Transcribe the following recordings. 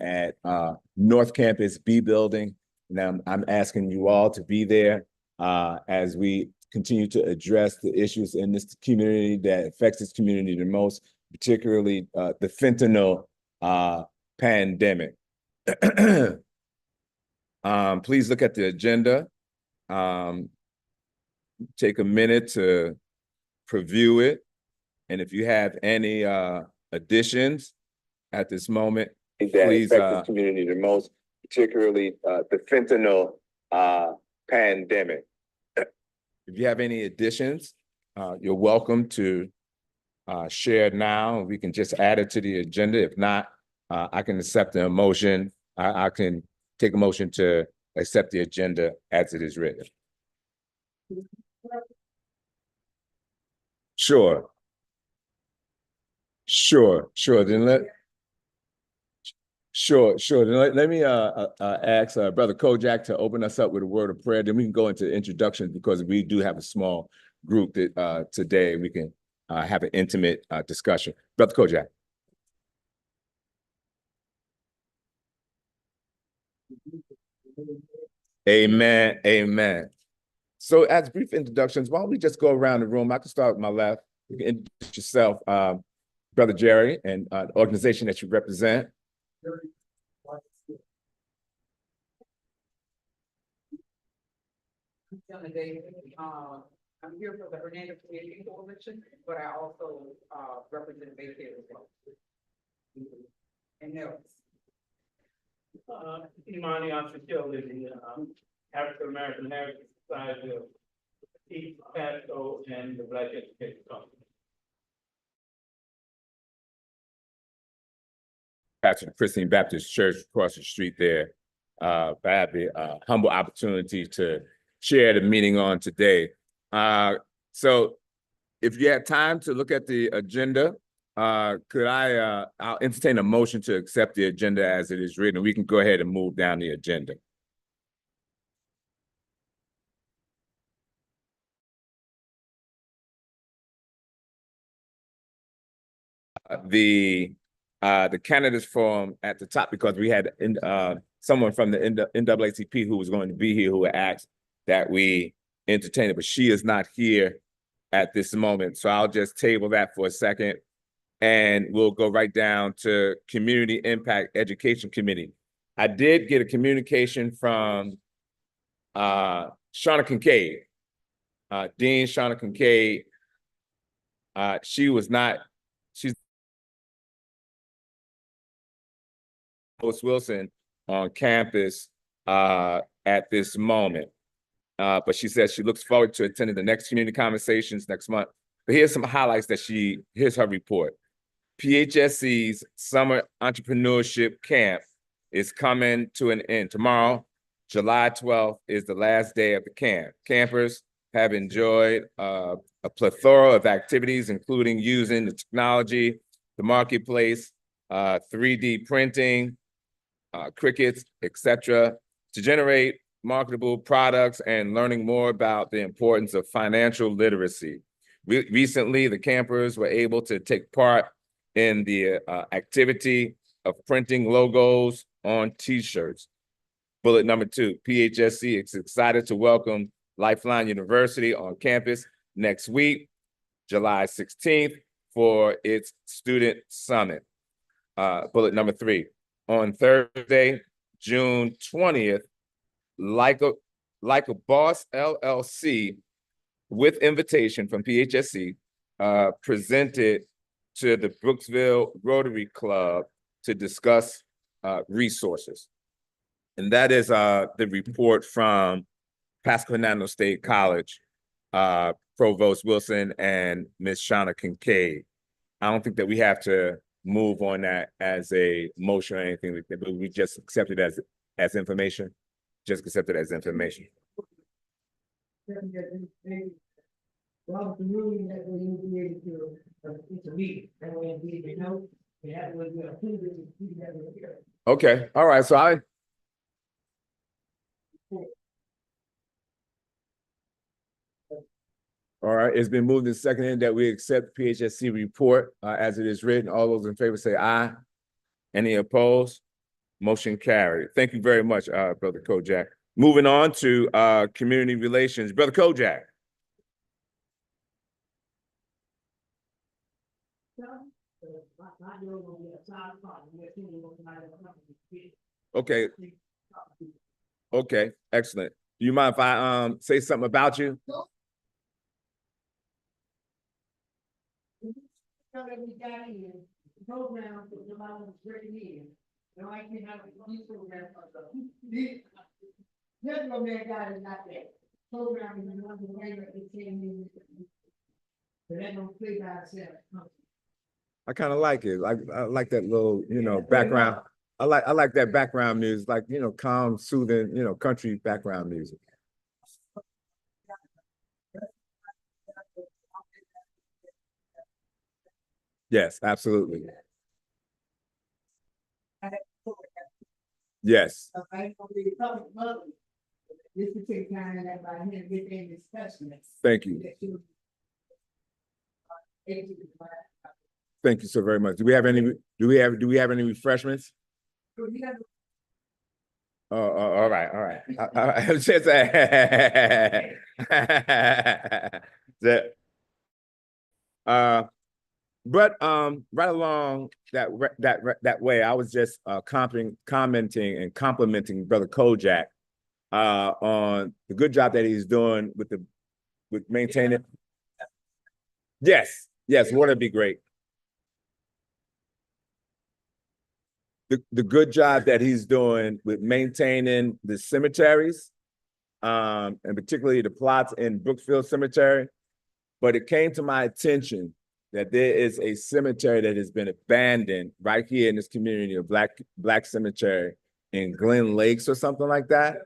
at North Campus B building. And I'm asking you all to be there as we continue to address the issues in this community that affects this community the most, particularly the fentanyl pandemic. Please look at the agenda. Take a minute to preview it. And if you have any additions at this moment, please affect the community the most, particularly the fentanyl pandemic. If you have any additions, you're welcome to share now. We can just add it to the agenda. If not, I can accept a motion. I can take a motion to accept the agenda as it is written. Sure. Then let let me ask Brother Kojak to open us up with a word of prayer. Then we can go into introductions because we do have a small group that today we can have an intimate discussion. Brother Kojak. Amen. Amen. So as brief introductions, why don't we just go around the room? I can start with my left. You can introduce yourself, Brother Jerry, and the organization that you represent. I'm here for the Hernando Community Coalition, but I also represent Baycare as well. And else. Imani Ashakel is the African American Heritage Society of East Pasco and the Black Education Company. Pastor Christine Baptist Church across the street there. I had the humble opportunity to chair the meeting on today. So if you have time to look at the agenda, could I'll entertain a motion to accept the agenda as it is written. We can go ahead and move down the agenda. The candidates forum at the top, because we had someone from the NAACP who was going to be here who had asked that we entertain it, but she is not here at this moment. So I'll just table that for a second. And we'll go right down to Community Impact Education Committee. I did get a communication from Shauna Kincaid, Dean Shauna Kincaid. She's Host Wilson on campus at this moment. But she says she looks forward to attending the next community conversations next month. But here's some highlights here's her report. PHSC's Summer Entrepreneurship Camp is coming to an end. Tomorrow, July 12th, is the last day of the camp. Campers have enjoyed a plethora of activities, including using the technology, the marketplace, 3D printing, crickets, etc., to generate marketable products and learning more about the importance of financial literacy. Recently, the campers were able to take part in the activity of printing logos on T-shirts. Bullet number 2, PHSC is excited to welcome Lifeline University on campus next week, July 16th, for its student summit. Bullet number 3, on Thursday, June 20th, like a Boss LLC with invitation from PHSC presented to the Brooksville Rotary Club to discuss resources. And that is the report from Pasco Hernando State College, Provost Wilson and Ms. Shauna Kincaid. I don't think that we have to move on that as a motion or anything like that, but we just accept it as information. Just accept it as information. Well, the ruling that we will be able to intervene, and we know we have Okay, all right. So all right, it's been moved and seconded that we accept PHSC report as it is written. All those in favor say aye. Any opposed? Motion carried. Thank you very much, Brother Kojak. Moving on to community relations, Brother Kojak. Okay. Okay, excellent. Do you mind if I say something about you? Program for the amount of great years. You know, I can have a police program for the man guy is not there. Program is one of the way that they came in. But they don't play by themselves. I kind of like it. I like that little, background. I like that background music, like, calm, soothing, country background music. Yes, absolutely. Yes. This would take time and everybody here to get their specimens. Thank you. Thank you so very much. Do we have any refreshments? Oh, all right. I have a chance but right along that way, I was just commenting and complimenting Brother Kojak on the good job that he's doing with maintaining. Yes, would be great. The good job that he's doing with maintaining the cemeteries, and particularly the plots in Brookfield Cemetery. But it came to my attention that there is a cemetery that has been abandoned right here in this community, a black cemetery in Glen Lakes or something like that.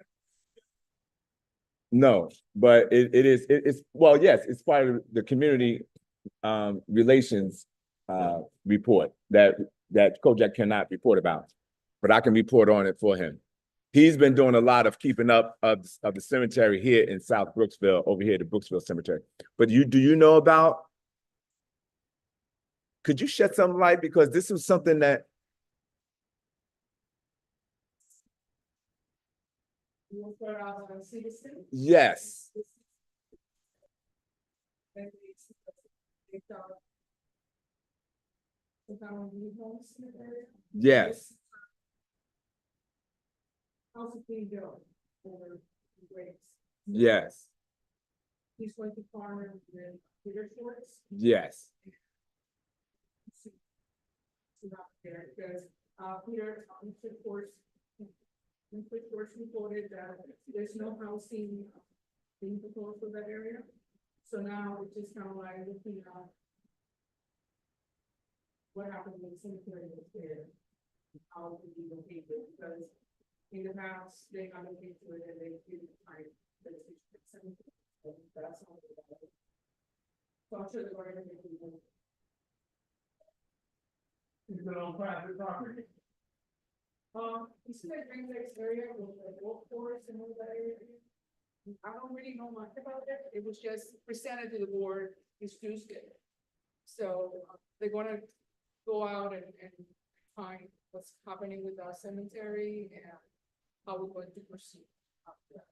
No, but it's well, yes, it's part of the community relations report that Kojak cannot report about, but I can report on it for him. He's been doing a lot of keeping up of the cemetery here in South Brooksville, over here, the Brooksville Cemetery. But do you know about? Could you shed some light, because this was something that. Yes. Yes. Yes. He's going to farm with Peter Schwartz. Yes. Because Peter, Mr. Schwartz reported that there's no housing being proposed for that area. So now it's just kind of like looking at what happened when the cemetery was there. How to be located, because in the past they got into it and they didn't find the cemetery. That's all. So I'm sure they're going to make it. Is it on private property? You see that Green Lakes area with the golf course and all that area? I don't really know much about it. It was just presented to the board this Tuesday. So they're gonna go out and find what's happening with our cemetery and how we're going to proceed after that.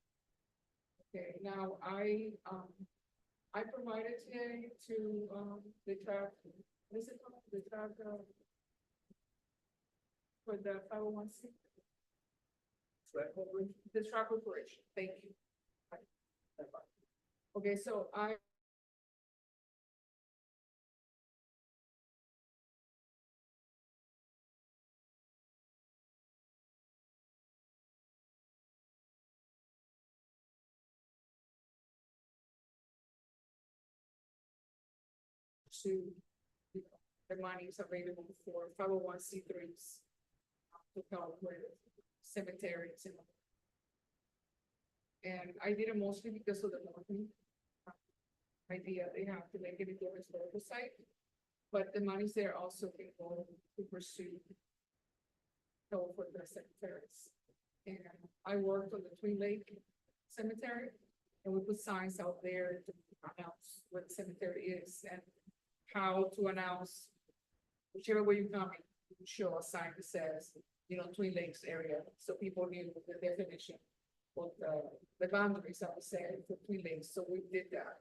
Okay, now I provided today to the track, what is it called? The track for the 501c. The track corporation. Thank you. Okay, so I to the money is available for 501c3s to help with cemeteries and I did it mostly because of the money idea they have to make it into a historical site, but the money's there also can go to pursue help with the cemeteries. And I worked on the Twin Lake Cemetery, and we put signs out there to announce what the cemetery is and how to announce whichever way you're coming, you show a sign that says Twin Lakes area, so people knew the definition of the boundaries, I was saying, for Twin Lakes, so we did that.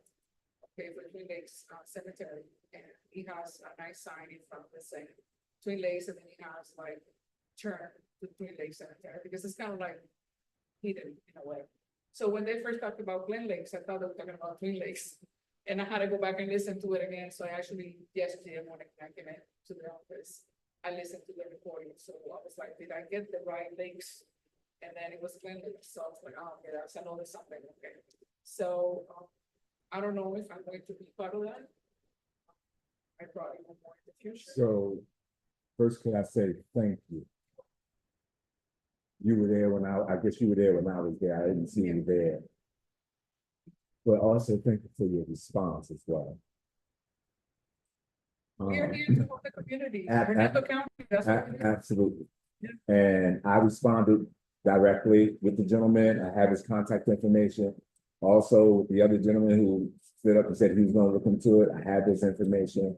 Okay, for Twin Lakes Cemetery, and he has a nice sign in front of the saying Twin Lakes, and then he has like turn to Twin Lakes Cemetery, because it's kind of like hidden in a way. So when they first talked about Glen Lakes, I thought they were talking about Twin Lakes. And I had to go back and listen to it again, so I actually, yesterday, when I came in to the office, I listened to the recording, so I was like, did I get the right lakes? And then it was Glen Lakes, so I was like, oh, okay, I know there's something, okay. So, I don't know if I'm going to be part of that. I probably will more in the future. So, first, can I say thank you? You were there when I guess you were there when I was there. I didn't see you there. But also thank you for your response as well. We're here to help the community, Hernando County, that's what it is. Absolutely. Yeah. And I responded directly with the gentleman. I have his contact information. Also, the other gentleman who stood up and said he was going to look into it, I had this information.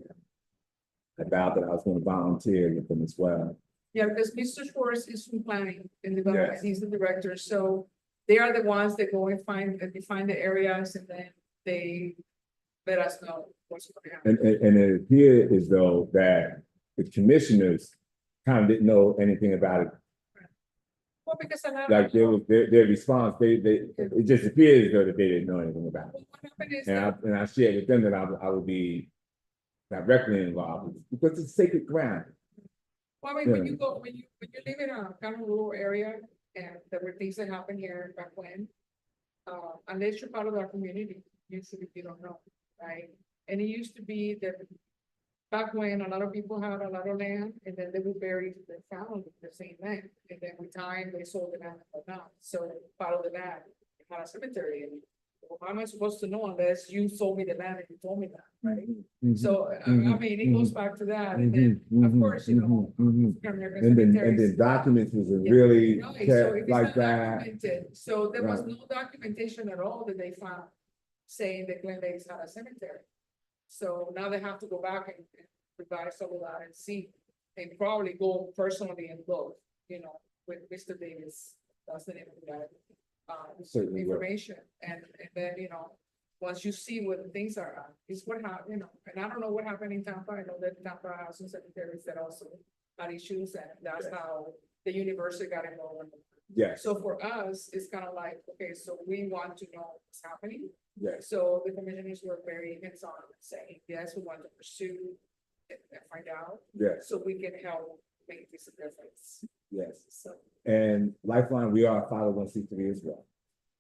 I vowed that I was going to volunteer with them as well. Yeah, because Mr. Schwartz is from planning and development, Yes. he's the director, so they are the ones that go and define the areas, and then they let us know what's going to happen. And it appeared as though that the commissioners kind of didn't know anything about it. Well, because a lot Like of, there was their response, it just appeared as though that they didn't know anything about it. what happened is And that, I shared with them that I would be directly involved because it's sacred ground. well, I mean, when you go, when you live in a kind of rural area, and there were things that happened here back when, unless you're part of our community, usually you don't know, right? And it used to be that back when a lot of people had a lot of land, and then they would bury their family in the same land, and then with time, they sold the land and whatnot, so part of the land had a cemetery, and well, how am I supposed to know unless you sold me the land and you told me that, right? So, I mean, it goes back to that, and then, of course, African American And cemeteries. then documents was Yeah, really right, so kept if it's like not that. documented, so there was Right. no documentation at all that they found saying that Glen Lakes had a cemetery. So now they have to go back and revise all of that and see, and probably go personally and look, with Mr. Davis, that's the name of the guy. Certainly will. Information, and then, once you see what the things are, is what happened, and I don't know what happened in Tampa, I know that Tampa has some cemeteries that also had issues, and that's Yes. how the university got involved. Yes, So for us, it's kind of like, okay, so we want to know what's happening. yes, So the commissioners were very hands-on, saying, yes, we want to pursue and find out, yes, so we can help make this a difference. yes. So, And Lifeline, we are 501c3 as well.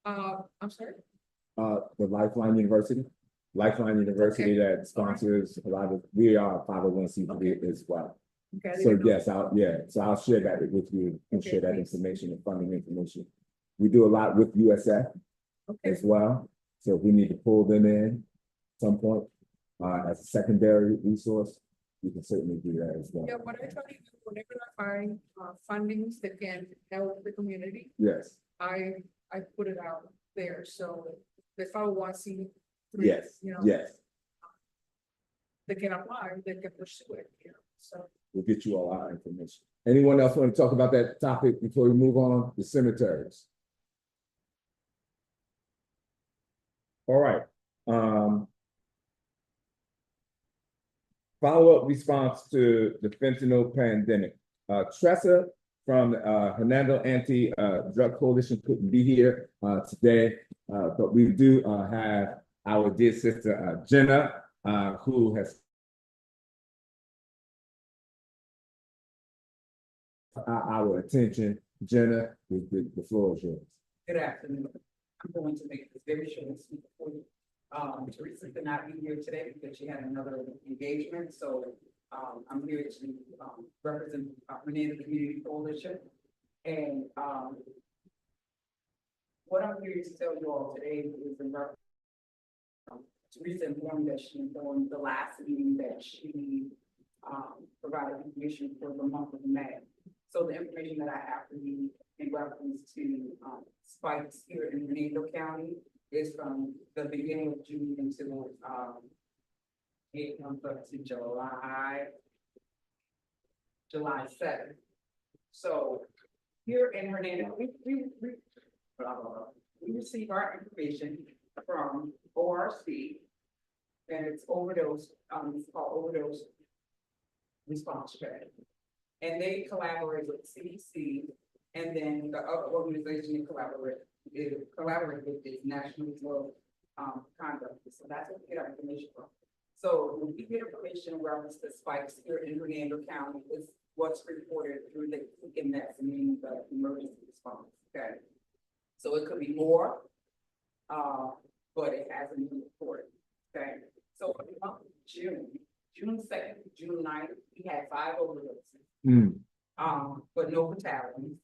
I'm sorry? The Lifeline University Okay. that sponsors a lot of, we are 501c3 as well. Okay, I So didn't know. yes, I'll share that with you and Okay, share that please. information and funding information. We do a lot with USF Okay, as well, so if we need to pull them in at some point, as a secondary resource, we can certainly do that as well. yeah, what I try to do, whenever I find, fundings that can help the community, Yes, I put it out there, so the 501c3. yes, yes, They can apply, they can pursue it, so. we'll get you all our information. Anyone else want to talk about that topic before we move on? The cemeteries. All right, follow-up response to the fentanyl pandemic. Tressa from Hernando Anti-Drug Coalition couldn't be here today, but we do have our dear sister Jenna, who has our attention. Jenna, the floor is yours. Good afternoon. I'm going to make this very short and sweet for you. Teresa could not be here today because she had another engagement, so I'm here to represent Hernando Community Coalition. And what I'm here to tell you all today is in reference. Teresa informed that she informed the last meeting that she provided information for the month of May. So the information that I have for you in reference to spikes here in Hernando County is from the beginning of June until it comes up to July 7th. So here in Hernando, blah, blah, blah. We receive our information from ORC. And it's overdose, it's called overdose response strategy. And they collaborate with CDC, and then the other organization they collaborate with is National Drug Conduct. So that's what we get our information from. So when we get information around the spikes here in Hernando County, is what's reported through the EMS, meaning the emergency response, okay? So it could be more, but it hasn't been reported, okay? So for the month of June 2nd, June 9th, we had 5 overdoses. But no fatalities.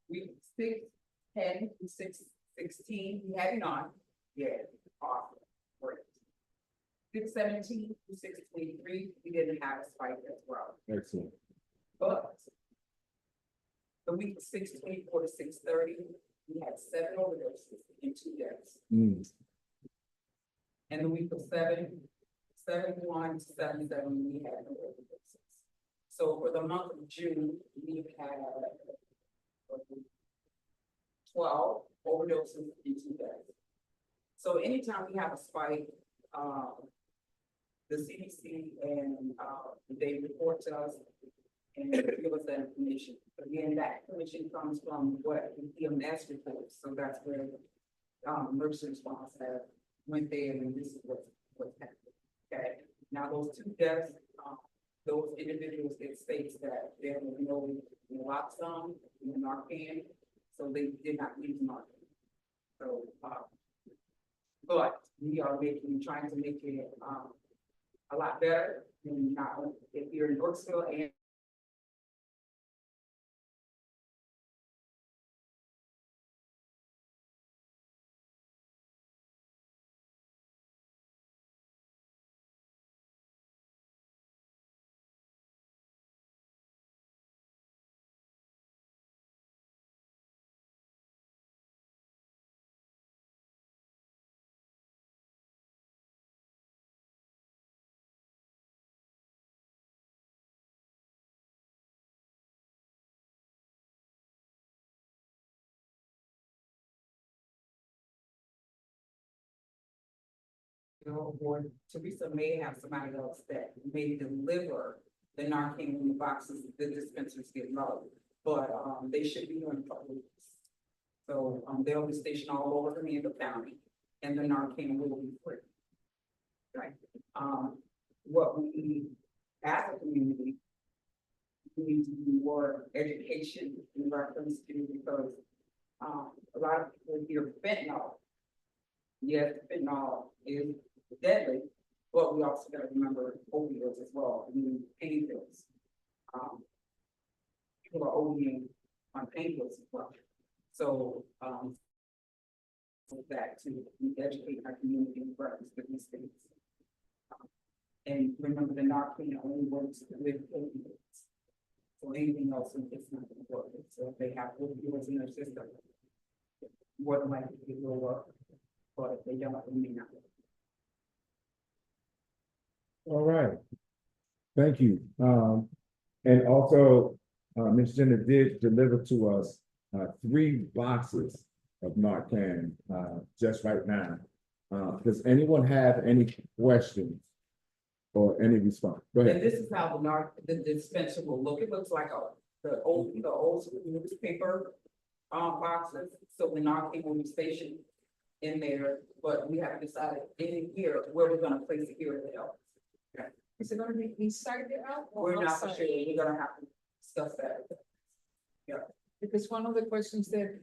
We 6/10 to 6/16, we had none. Yeah, awesome, great. 6/17 to 6/23, we didn't have a spike as well. Excellent. But the week of 6/24 to 6/30, we had 7 overdoses and 2 deaths. And the week of 7/1 to 7/7, we had no overdoses. So for the month of June, we had 12 overdoses and 2 deaths. So anytime we have a spike, the CDC and they report to us and give us that information. Again, that information comes from what the EMS reports, so that's where emergency response have went there, and this is what's happening. Okay, now those 2 deaths, those individuals, it states that there was no naloxone in the Narcan, so they did not use Narcan. So, but we are trying to make it a lot better, and not only if you're in Brooksville and or Teresa may have somebody else that may deliver the Narcan in the boxes, the dispensers get low, but, they should be doing public. So, they'll be stationed all over Hernando County, and the Narcan will be free. Right, what we need as a community, we need to do more education in reference to, because, a lot of people hear fentanyl. Yes, fentanyl is deadly, but we also gotta remember opioids as well, I mean, painkillers. People are ODing on painkillers as well. So, that to educate our community in reference to these things. And remember, the Narcan only works with opioids. So anything else, it's not gonna work. So if they have opioids in their system, more than likely it will work, but if they don't, it may not work. All right. Thank you. And also, Ms. Jenner did deliver to us 3 boxes of Narcan just right now. Does anyone have any questions or any response? Go And ahead. this is how the dispenser will look. It looks like the old newspaper boxes. So the Narcan will be stationed in there, but we haven't decided in here where we're gonna place it here at the office. Okay. Is it gonna be inside the out or We're not for outside? sure. We're gonna have to discuss that. Because one of the questions that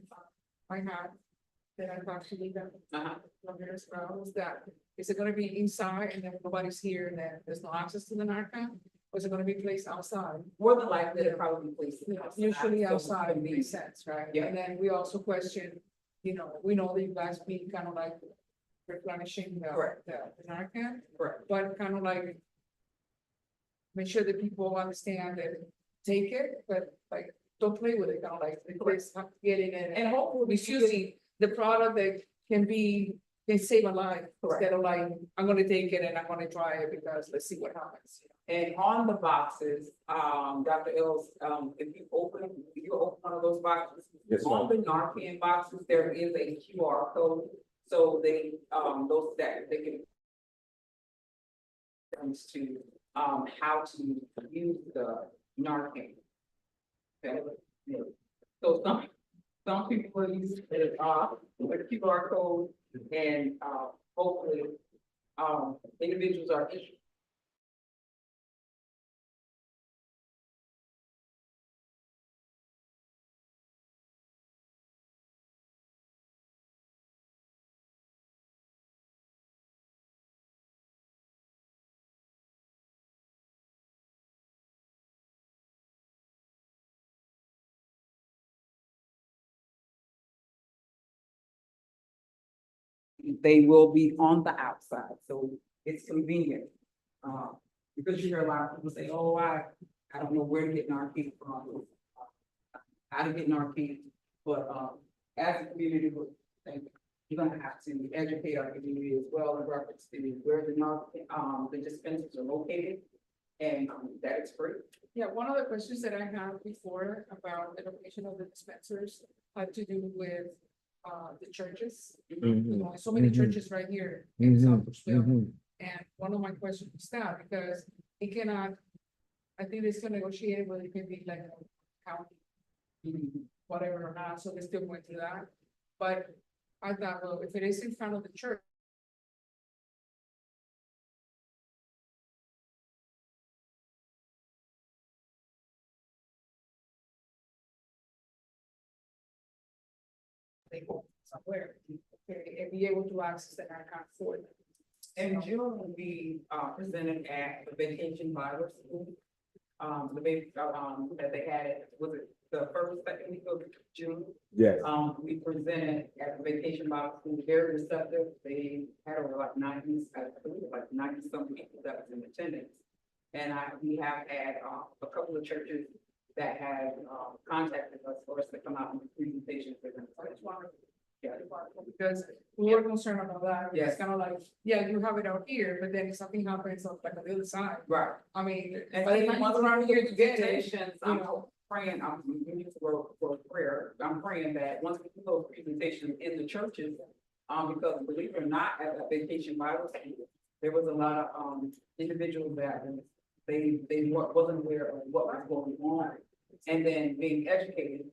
I had, that I've actually done from here as well, was that, is it gonna be inside and then nobody's here and then there's no access to the Narcan? Or is it gonna be placed outside? More than likely, it'll probably be placed. Usually So outside it can be- makes sense, right? Yeah. And then we also question, we know that you guys be kind of like replenishing Correct. the Narcan, Correct. but kind of like make sure that people understand that take it, but like, don't play with it, kind of like, let's get it in. And hopefully It's usually the product that can save a life, Correct. instead of like, I'm gonna take it and I'm gonna try it because let's see what happens. And on the boxes, Dr. Ells, if you open one of those boxes, Yes, on the Narcan boxes, there is a QR code. So they, those that they can comes to, how to use the Narcan. Okay, yeah. So some people will use it, with a QR code and, hopefully, individuals are issued. They will be on the outside, so it's convenient. Because you hear a lot of people say, oh, I don't know where to get Narcan from, how to get Narcan, but, as a community, you're gonna have to educate our community as well in reference to where the Narcan, the dispensers are located, and, that it's free. Yeah, one of the questions that I had before about the location of the dispensers had to do with the churches. Mhm. You know, so many Mhm. churches right here in Mhm. Southwestville. Mhm. And one of my questions is that because it cannot, I think they still negotiated whether it can be like a county, whatever or not, so they still went through that. But I thought, well, if it is in front of the church. They go somewhere, okay, and be able to access that account for them. And June will be, presented at the Vacation Bible School. The big, that they had, was it the second week of June? Yes. We presented at the Vacation Bible School, very receptive. They had over like 90, I believe like 90 some people that was in attendance. And we have had, a couple of churches that have, contacted us for us to come out and do presentations for them. So it's wonderful. Yeah. Because we were concerned about that. It's Yes. kind of like, yeah, you have it out here, but then if something happens on like on the other side, Right. I mean. And by the then time you once come around here to get it, presentations, you I'm know. praying, we need to work for prayer. I'm praying that once we do those presentations in the churches, because believe it or not, at that Vacation Bible School, there was a lot of, individuals that wasn't aware of what was going on. And then being educated,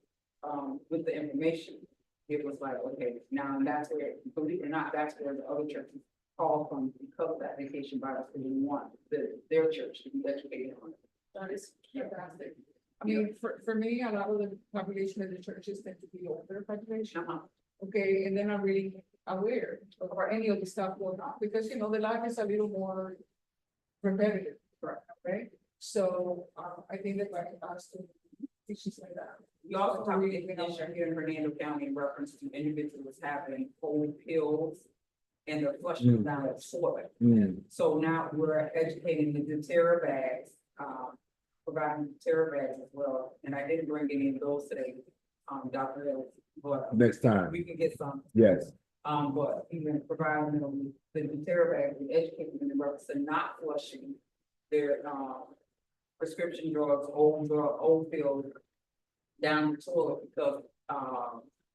with the information, it was like, okay, now that's where, believe it or not, that's where the other churches call from because of that Vacation Bible School. We want their church to be educated on it. That is fantastic. I mean, for me, a lot of the population of the churches tend to be older population. Uh-huh. Okay, and then I'm really aware of any of the stuff going on, because, you know, the life is a little more repetitive, right? So, I think that like us to issues like that. We also have an issue here in Hernando County in reference to individuals having cold pills and they're flushing them down the toilet. Mm. So now we're educating the doTERRA bags, providing doTERRA bags as well. And I didn't bring any of those today, Dr. Hill, but Next time. we can get some. Yes. But even providing them the doTERRA bags and educating them in reference to not flushing their, prescription drugs, old pills down the toilet because,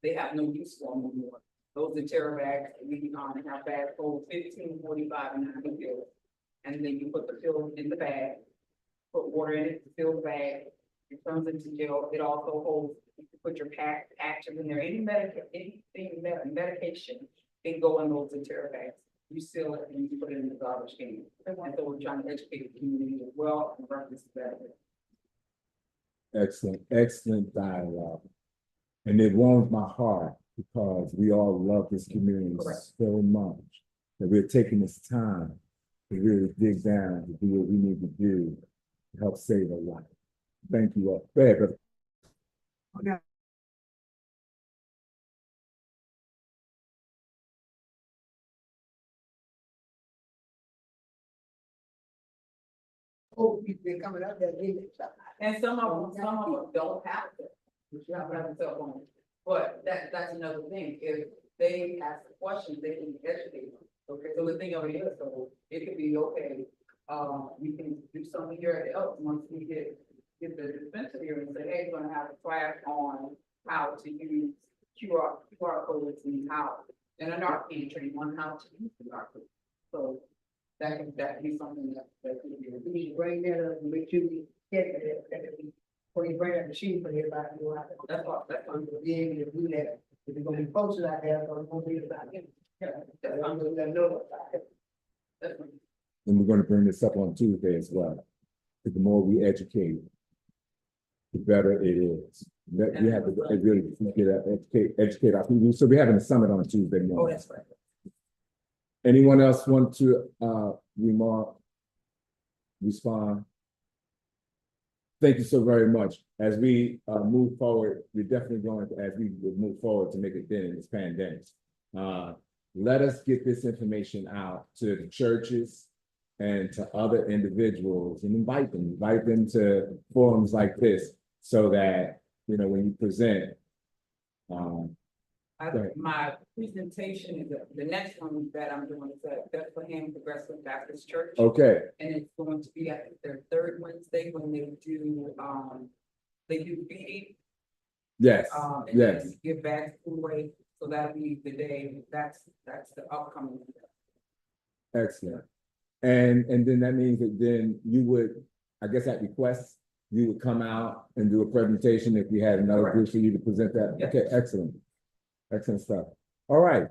they have no use for them anymore. Those doTERRA bags, we, have bags hold 15, 45, and 90 pills. And then you put the pills in the bag, put water in it to fill the bag. It turns into gel. It also holds, you can put your patches in there, medication can go in those doTERRA bags. You seal it and you put it in the garbage can. And so we're trying to educate the community as well in reference to that. Excellent, excellent dialogue. And it warms my heart because we all love this community Correct. so much that we're taking this time to really dig down to do what we need to do to help save a life. Thank you all. Go ahead, brother. Oh, you've been coming up there lately. And some of them don't have it, but you have to have a cell phone. But that's another thing, if they ask questions, they can be educated. Okay, so the thing of it is, so it could be okay, We can do something here else once we get the dispensary and say, hey, we're gonna have a class on how to use QR codes and how, and an art training on how to use the QR code. So that can be something that could be. We need to bring that up and make sure we get it, before you bring that machine for everybody, you have to. That's all, that's all. Be able to do that, if you're gonna be posted out there, so it's gonna be about it. That's I'm all. gonna know about it. That's all. And we're gonna bring this up on Tuesday as well. 'Cause the more we educate, the better it is. That we have to really educate our people. So we're having a summit on Tuesday morning. Oh, that's right. Anyone else want to remark, respond? Thank you so very much. As we move forward, we're definitely going to, as we move forward to make a dent in this pandemic. Let us get this information out to the churches and to other individuals and invite them to forums like this so that, you know, when you present, My presentation is the next one that I'm doing is at Bethlehem Progressive Baptist Church. okay, And it's going to be at their third Wednesday when they do feeding, yes, and yes, then give back food away. So that'll be the day, that's the upcoming. excellent. And then that means that then you would, I guess at request, you would come out and do a presentation if we had another group for you to present that. Yes. Okay, excellent. Excellent stuff. All right.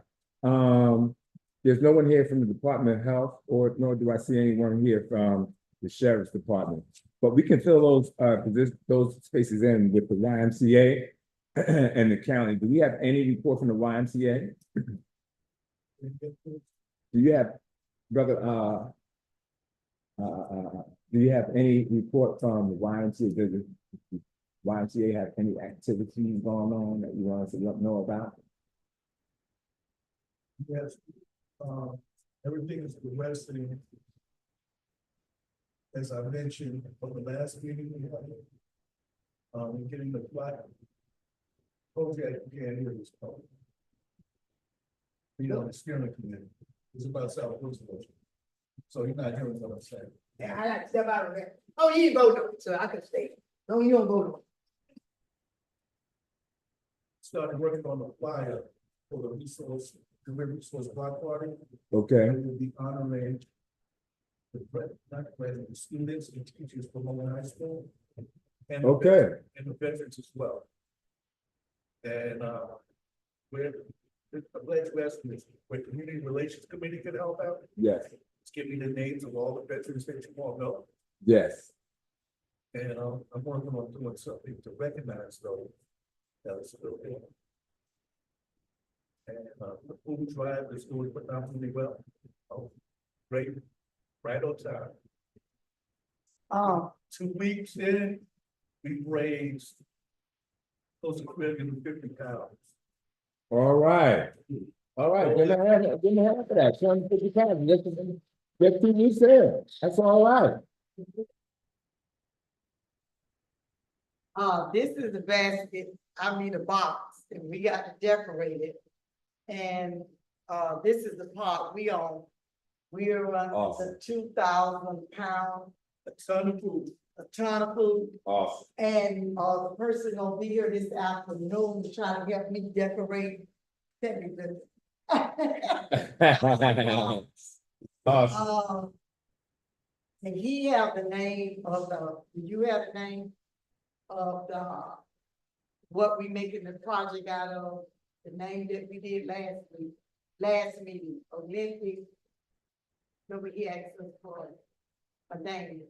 There's no one here from the Department of Health, or nor do I see anyone here from the Sheriff's Department. But we can fill those spaces in with the YMCA and the county. Do we have any report from the YMCA? Do you have, brother, do you have any report from the YMCA? Does the YMCA have any activities going on that you want us to know about? Yes, everything is progressing. As I mentioned from the last meeting we had, we're getting the flag. Hopefully I can't hear this call. You know, the steering committee, it's about South Coast. So you're not hearing what I'm saying. Yeah, I like to step out of there. Oh, you didn't vote, so I can stay. No, you don't vote. Started working on the flyer for the resource block party. Okay, We will be honoring the students and teachers from Owen High School. And the okay, and the veterans as well. And we're glad you asked me, where Community Relations Committee can help out, yes, just give me the names of all the veterans that you all know. yes, And I'm working on doing something to recognize those that are still there. And the food drive is doing phenomenally well. Oh, great, right on time. 2 weeks in, we've raised close to £350. all right. All right, didn't have for that, 250 pounds, that's what you said, that's all right. This is the basket, I mean, the box, and we got to decorate it. And, this is the part we own. We are running Awesome. the 2,000 pound, A ton of food. a ton of food. Awesome. And, the person gonna be here this afternoon to try to help me decorate. Send me this. Awesome. And he have the name of do you have the name of what we making the project out of, the name that we did last meeting, Olympic. Remember he asked us for a name,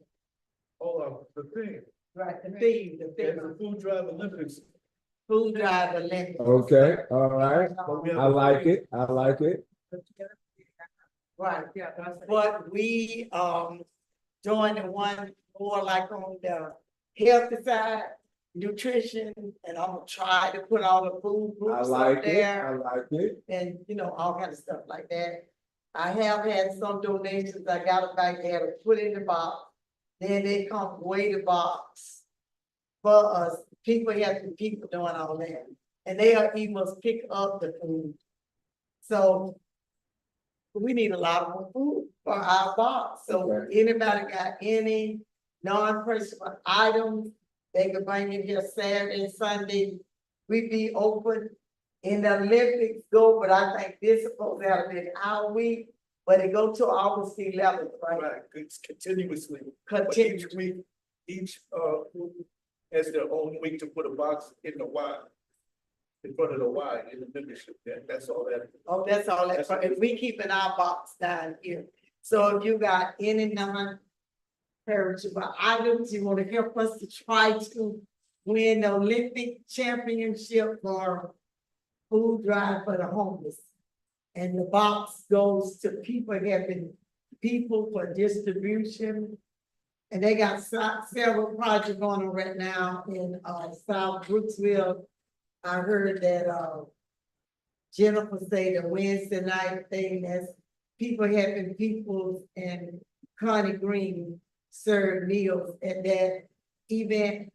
Oh, the thing, right, the theme, there's a food drive Olympics. food drive Olympic. Okay, all right, But we have I like it, I like it. Right, but we, doing the one more like on the healthy side, nutrition, and I'm gonna try to put all the food I groups like up it, there. I like it. And, you know, all kind of stuff like that. I have had some donations, I got it back there to put in the box, then they come weigh the box. For us, people doing all that, and they are even must pick up the food. So we need a lot more food for our box. So Okay. anybody got any non-perishable items, they can bring it here Saturday and Sunday. We be open in the Olympics go, but I think this is supposed to have been our week, but it go to August 11th, right? Right, it's continuously. But Continue. each week, each, group has their own week to put a box in the Y. In front of the Y in the membership, that's all that. Oh, that's all that, and we keeping our box down here. So if you got any non-perishable items, you wanna help us to try to win the Olympic championship for food drive for the homeless. And the box goes to people helping people for distribution. And they got several projects going on right now in, South Brooksville. I heard that, Jennifer said the Wednesday night thing, that's people helping people, and Connie Green served meals at that event.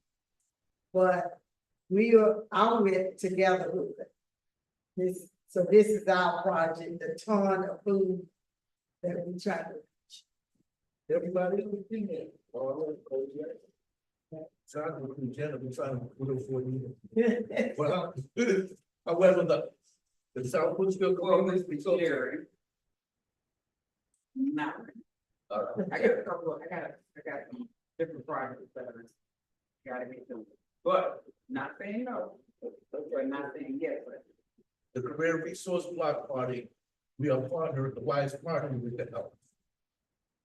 But I'm with together with it. So this is our project, the ton of food that we try to. Everybody in the team, all of those, trying to recruit Jennifer, trying to recruit her for you. Well, however, the South Woodsville Congress, we so. Now, I got a couple of, I got different projects that I gotta get done. But not saying no, but not saying yes, but The Career Resource Block Party, we are partnering, the WISE partner with the health.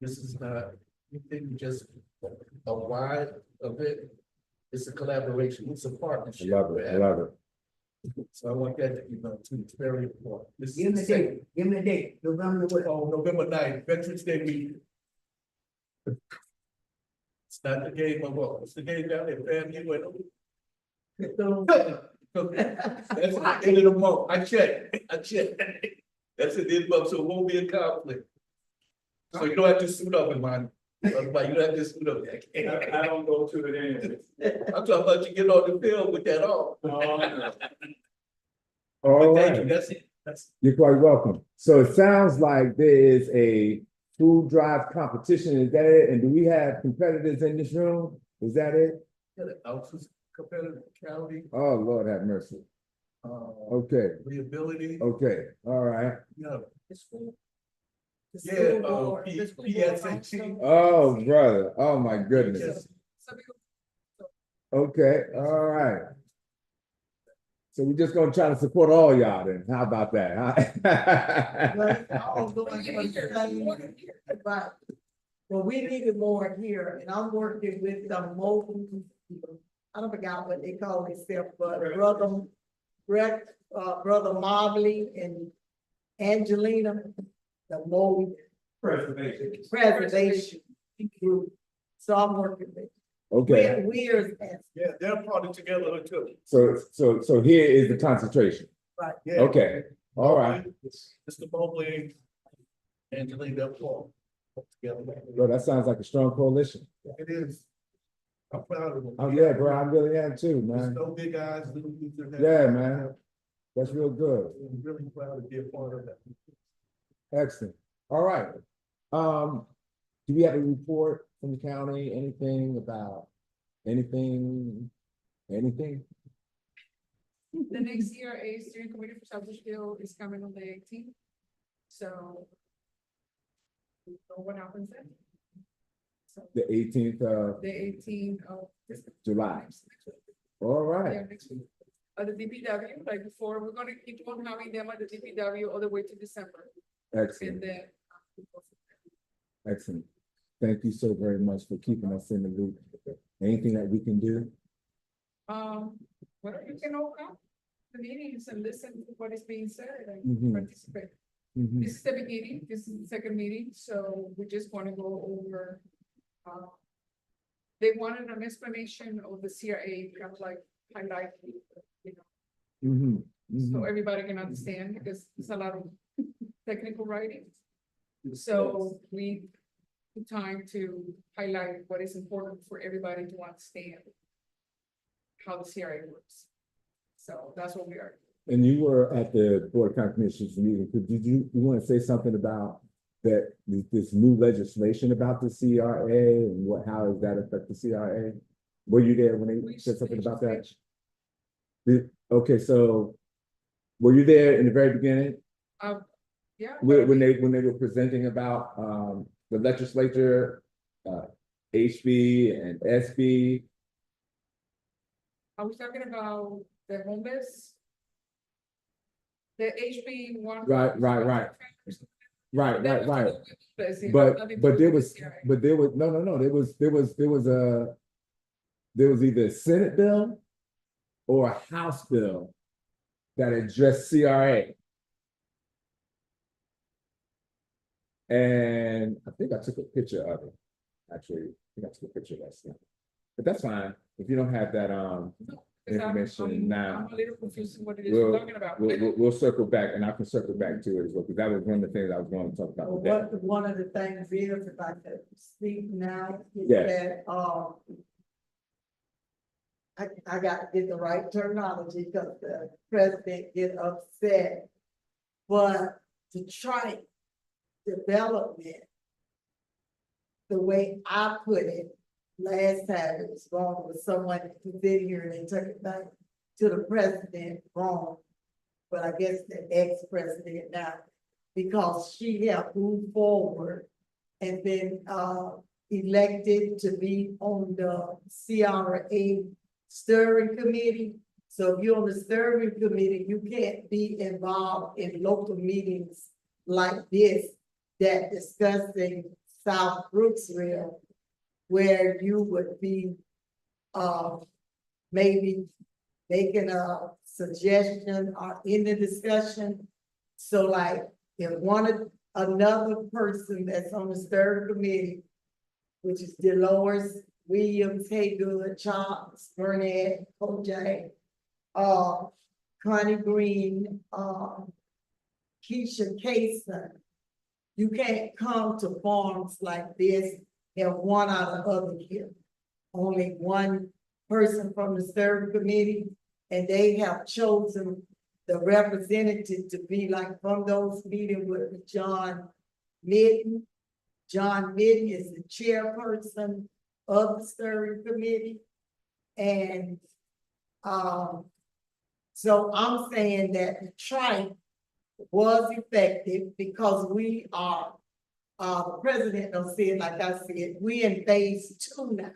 This is not anything just a wide event. It's a collaboration, it's a partnership. I love it, I love it. So I want that to be known too, it's very important. This is Give me the a second- date, give me a date, November what? Oh, November 9th, Veterans Day week. It's not the game of all, it's the game down there, family, when. That's the end of the month, I checked. That's the end of the month, so it won't be a conflict. So you don't have to suit up in mine, but you don't have to suit up. I don't go to it anyway. I'm talking about you get on the field with that on. No. All But thank you, right, that's it, that's. you're quite welcome. So it sounds like there is a food drive competition, is that it? And do we have competitors in this room? Is that it? Alpha's competitive county, Oh, Lord have mercy. Okay, Reliability, okay, all right. yeah. The school Yeah, board, the school board PSAT. also. Oh, brother, oh my goodness. Yes. Okay, all right. So we're just gonna try to support all y'all then, how about that, huh? Well, it's all going for the same, right. Well, we needed more here, and I'm working with the mobile, I don't forgot what they call themselves, but Brother Mobley and Angelina, the mobile preservation group. So I'm working with. Okay, We're, Yeah, they're party together too. so here is the concentration, Yeah. okay, all right. Mr. Mobley, Angelina, they're all together. Bro, that sounds like a strong coalition. It is. I'm proud of them. Oh, yeah, bro, I really am too, There's man. no big eyes, little U's in there. Yeah, man. That's real good. I'm really proud to be a part of that. Excellent. All right. Do we have a report from the county, anything about anything? The next year, a steering committee for South Bushville is coming on the 18th. So. We know what happens then. So The 18th of the 18th of. July. All right. Yeah, next week. The DPW, like before, we're gonna keep on having them at the DPW all the way to December, and Excellent, then. excellent. Thank you so very much for keeping us in the loop. Anything that we can do? Well, you can all come to meetings and listen to what is being said and Mhm. participate. Mhm. This is the beginning, this is the second meeting, so we just want to go over. They wanted an explanation of the CRA, kind of like highlight, you know, Mhm. so Mhm. everybody can understand, because there's a lot of technical writing. So we took time to highlight what is important for everybody to understand how the CRA works. So that's what we are And you were at the Board of County Commissioners meeting, you want to say something about that, this new legislation about the CRA and how does that affect the CRA? Were you there when they said something about that? Okay, so were you there in the very beginning? Yeah. When they were presenting about, the legislature, HB and SB? Are we talking about the homeless? The HB one? Right. Right. But there was either a Senate bill or a House bill that addressed CRA. And I think I took a picture of it. Actually, I think I took a picture of that stuff. But that's fine. If you don't have that information now, I'm a little confused what it is you're talking about. we'll circle back, and I can circle back to it as well, because that was one of the things I was going to talk about today. One of the things is, if I could speak now, is Yes. that, I got to get the right terminology because the president get upset. But to try development, the way I put it, last time it was wrong with someone who did here and they took it back to the president wrong. But I guess the ex-president now, because she had moved forward and been elected to be on the CRA steering committee. So if you're on the steering committee, you can't be involved in local meetings like this that discussing South Brooksville, where you would be maybe making a suggestion or in the discussion. So like if another person that's on the steering committee, which is Dolores Williams, Haygood, Charles, Burnett, OJ, Connie Green, Keisha Kaysen, you can't come to forums like this and one out of the other here. Only one person from the steering committee, and they have chosen the representative to be like from those meetings with John Midden. John Midden is the chairperson of the steering committee. And so I'm saying that the trike was effective because we are, the president don't say it like I said, we in phase 2 now.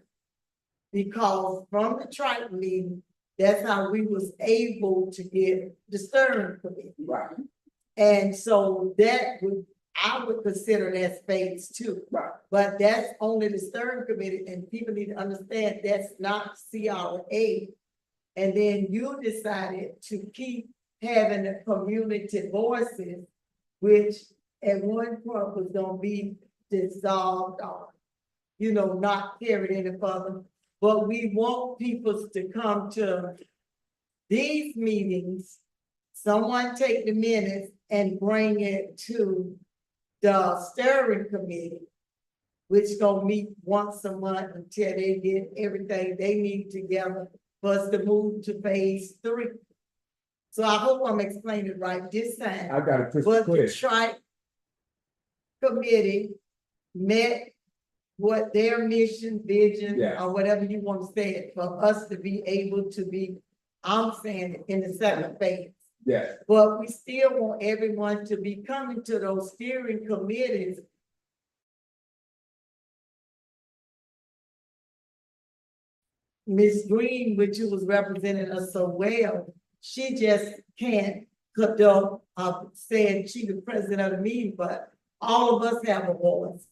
Because from the trike meeting, that's how we was able to get the steering committee. Right. And so I would consider that phase 2. Right. But that's only the steering committee, and people need to understand that's not CRA. And then you decided to keep having the community voices, which at one point was gonna be dissolved or, not carried any further. But we want people to come to these meetings, someone take the minutes and bring it to the steering committee, which gonna meet once a month until they get everything they need together for us to move to phase 3. So I hope I'm explaining it right this time. I got it crystal But clear. the trike committee met what their mission, vision, Yes. or whatever you want to say it, for us to be able to be, I'm saying, in the second phase. Yes. But we still want everyone to be coming to those steering committees. Ms. Green, which you was representing us so well, she just can't conduct, saying she the president of the meeting, but all of us have a voice.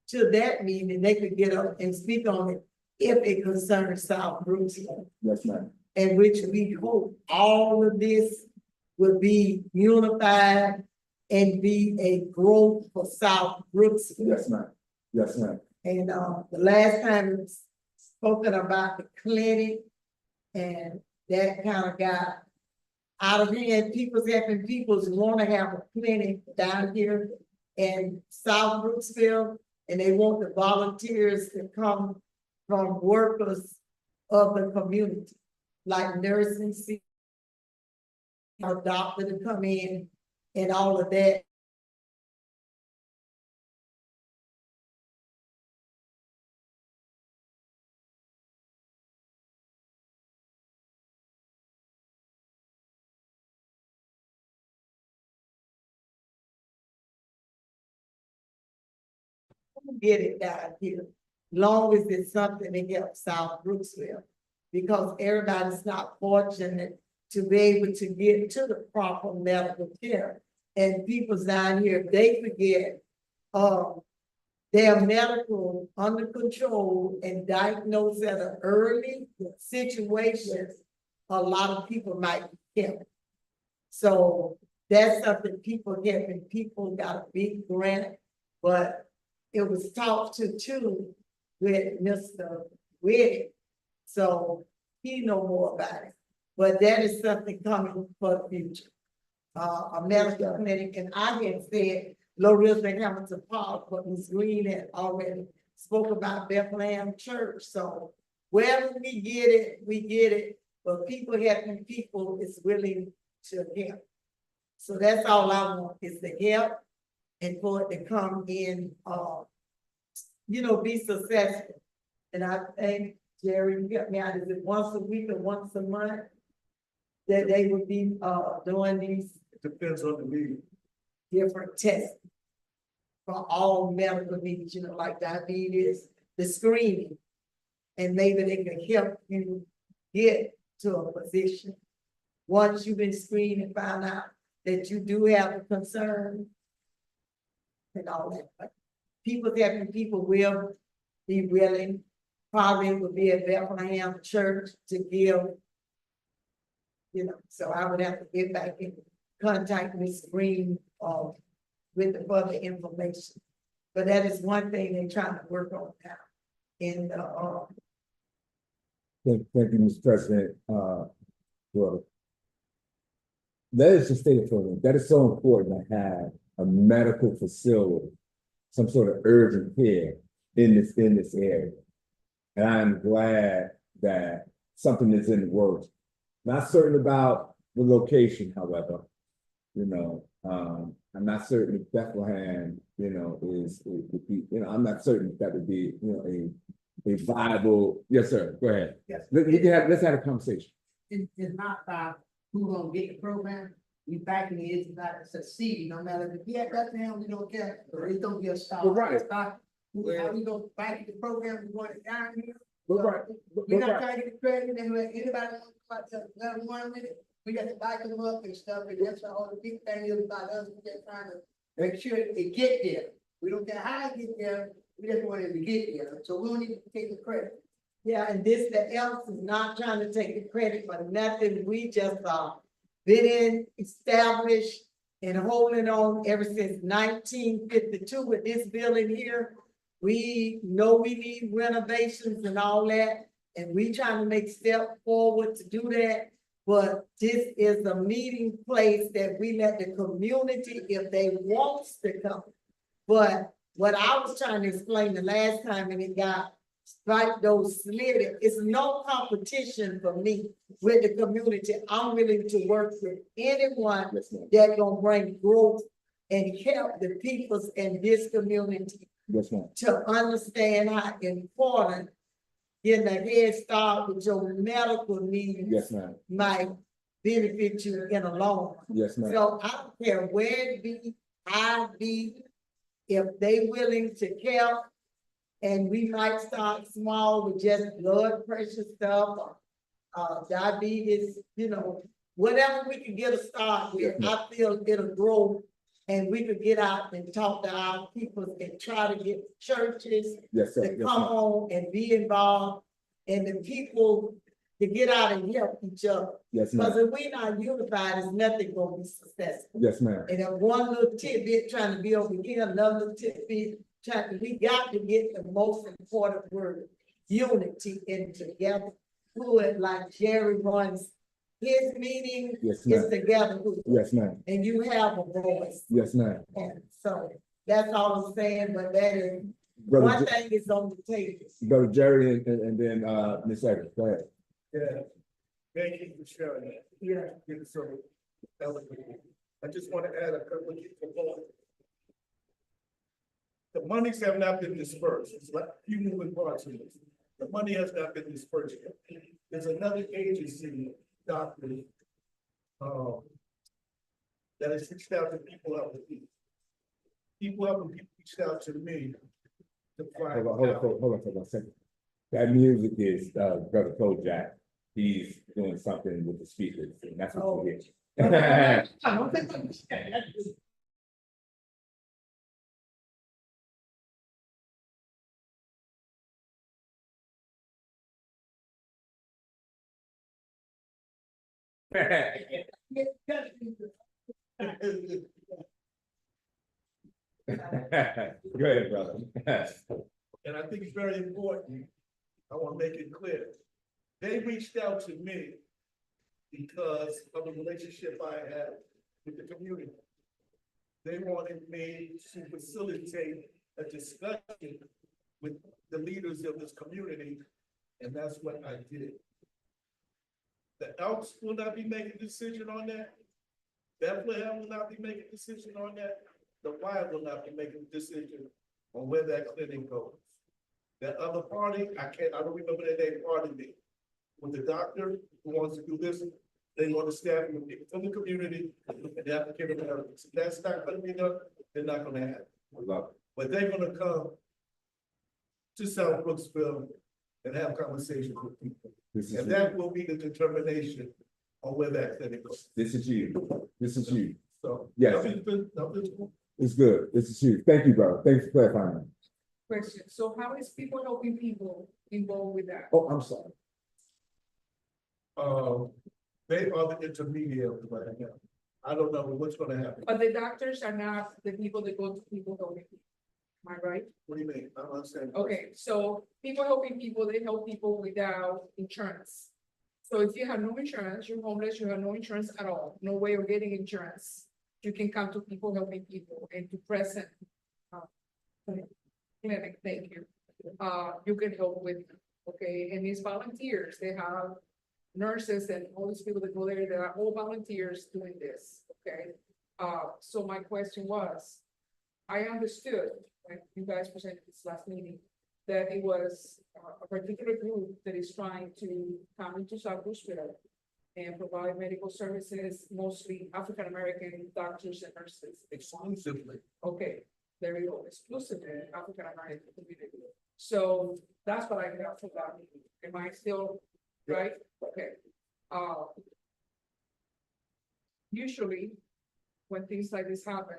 To that meeting, they could get up and speak on it if it concerns South Brooksville. Yes, ma'am. And which we hope all of this will be unified and be a growth for South Brooksville. Yes, ma'am. Yes, ma'am. And the last time it was spoken about the clinic, and that kind of got out of hand. People's want to have a clinic down here in South Brooksville, And they want the volunteers to come from workers of the community, like nursing, a doctor to come in and all of that. Get it down here, long as it's something that helps South Brooksville. Because everybody's not fortunate to be able to get to the proper medical care. And people down here, they forget, their medical under control and diagnosed at an early situation, a lot of people might be killed. So that's something people get, and people got a big grant, but it was talked to too with Mr. Whitty. So he know more about it, but that is something coming for the future. A medical clinic, and I had said Low Risk and Hamilton Park, but Ms. Green had already spoke about Bethlehem Church. So wherever we get it, but people helping people is willing to help. So that's all I want is the help and for it to come in, be successful. And I think Jerry, you got me out, is it once a week or once a month that they would be doing these Depends on the need. different tests for all medical needs, like diabetes, the screening. And maybe they can help you get to a position. Once you've been screened and found out that you do have a concern and all that. But people will be willing, probably will be at Bethlehem Church to give, so I would have to get back in contact with Green with the further information. But that is one thing they're trying to work on now. In the Thank you, Mr. President. Well, that is the state of Florida. That is so important to have a medical facility, some sort of urgent care in this area. And I'm glad that something is in the works. Not certain about the location, however. I'm not certain if Bethlehem, I'm not certain if that would be, a viable. Yes, sir. Go ahead. Yes. Let's have a conversation. It's not about who gonna get the program. We backing it, it's not succeeding, no matter if we at Bethlehem, we don't care, or it's gonna be a start. Well, right. It's not, how we gonna back the program, we want it down here. But right. We're not trying to get the credit, and let anybody want to level 1 minute, we got to back them up and stuff, and that's all the big thing is about us, we just trying to make sure it get there. We don't care how it get there, we just want it to get there, so we don't need to take the credit. Yeah, and the else is not trying to take the credit for nothing. We just been established and holding on ever since 1952 with this building here. We know we need renovations and all that, and we trying to make step forward to do that. But this is a meeting place that we let the community, if they want to come. But what I was trying to explain the last time, and it got like those slitted, it's no competition for me with the community. I'm willing to work with anyone that gonna bring growth and help the peoples in this community to understand how important getting a head start with your medical needs might benefit you in the long run. So I don't care where it be, I be, if they willing to help. And we might start small with just blood pressure stuff, diabetes, whatever we can get a start with. I feel it'll grow, and we could get out and talk to our people and try to get churches to come on and be involved, and the people to get out and help each other. Because if we're not unified, there's nothing gonna be successful. And if one little tidbit trying to be over here, another little tidbit. We got to get the most important word, unity, and together. Do it like Jerry runs his meeting is together. And you have a voice. And so that's all I'm saying, but that is one thing is on the table. Brother Jerry and then, Ms. Evans, go ahead. Yeah, thank you for sharing that. Yeah. You're so eloquent. I just want to add a couple of components. The monies have not been dispersed. It's like few moving parts in this. The money has not been dispersed yet. There's another agency, doctor, that has reached out to people up with me. People up with me reached out to me to find Hold on out. for 1 second. That music is, Brother Kojak. He's doing something with the speakers, and that's what you hear. I don't think I'm- Go ahead, brother. And I think it's very important. I want to make it clear. They reached out to me because of the relationship I have with the community. They wanted me to facilitate a discussion with the leaders of this community, and that's what I did. The Elks will not be making a decision on that. Bethlehem will not be making a decision on that. The Y will not be making a decision on where that clinic goes. That other party, I don't remember their name, pardon me. With the doctor who wants to do this, they want to staff with people from the community and the African Americans. If that's not gonna be done, they're not gonna have it. But they're gonna come to South Brooksville and have conversations with people. This is And you. that will be the determination on where that clinic goes. This is you. This is you. So. Yes. nothing's- It's good. This is you. Thank you, brother. Thanks for clarifying. Question, so how is people helping people involved with that? Oh, I'm sorry. They are the intermediary right now. I don't know what's gonna happen. But the doctors are not the people that go to people helping people. Am I right? What do you mean? I'm not saying. Okay, so people helping people, they help people without insurance. So if you have no insurance, you're homeless, you have no insurance at all, no way of getting insurance. You can come to people helping people and to present. Clinic, thank you. You can help with, okay, and these volunteers, they have nurses and all these people that go there, they are all volunteers doing this, okay? So my question was, I understood, when you guys presented this last meeting, that it was a particular group that is trying to come into South Brooksville and provide medical services, mostly African-American doctors and nurses. Exclusively. Okay, there you go, exclusively African-American community. So that's what I got from that meeting. Am I still right? Okay. Usually, when things like this happen,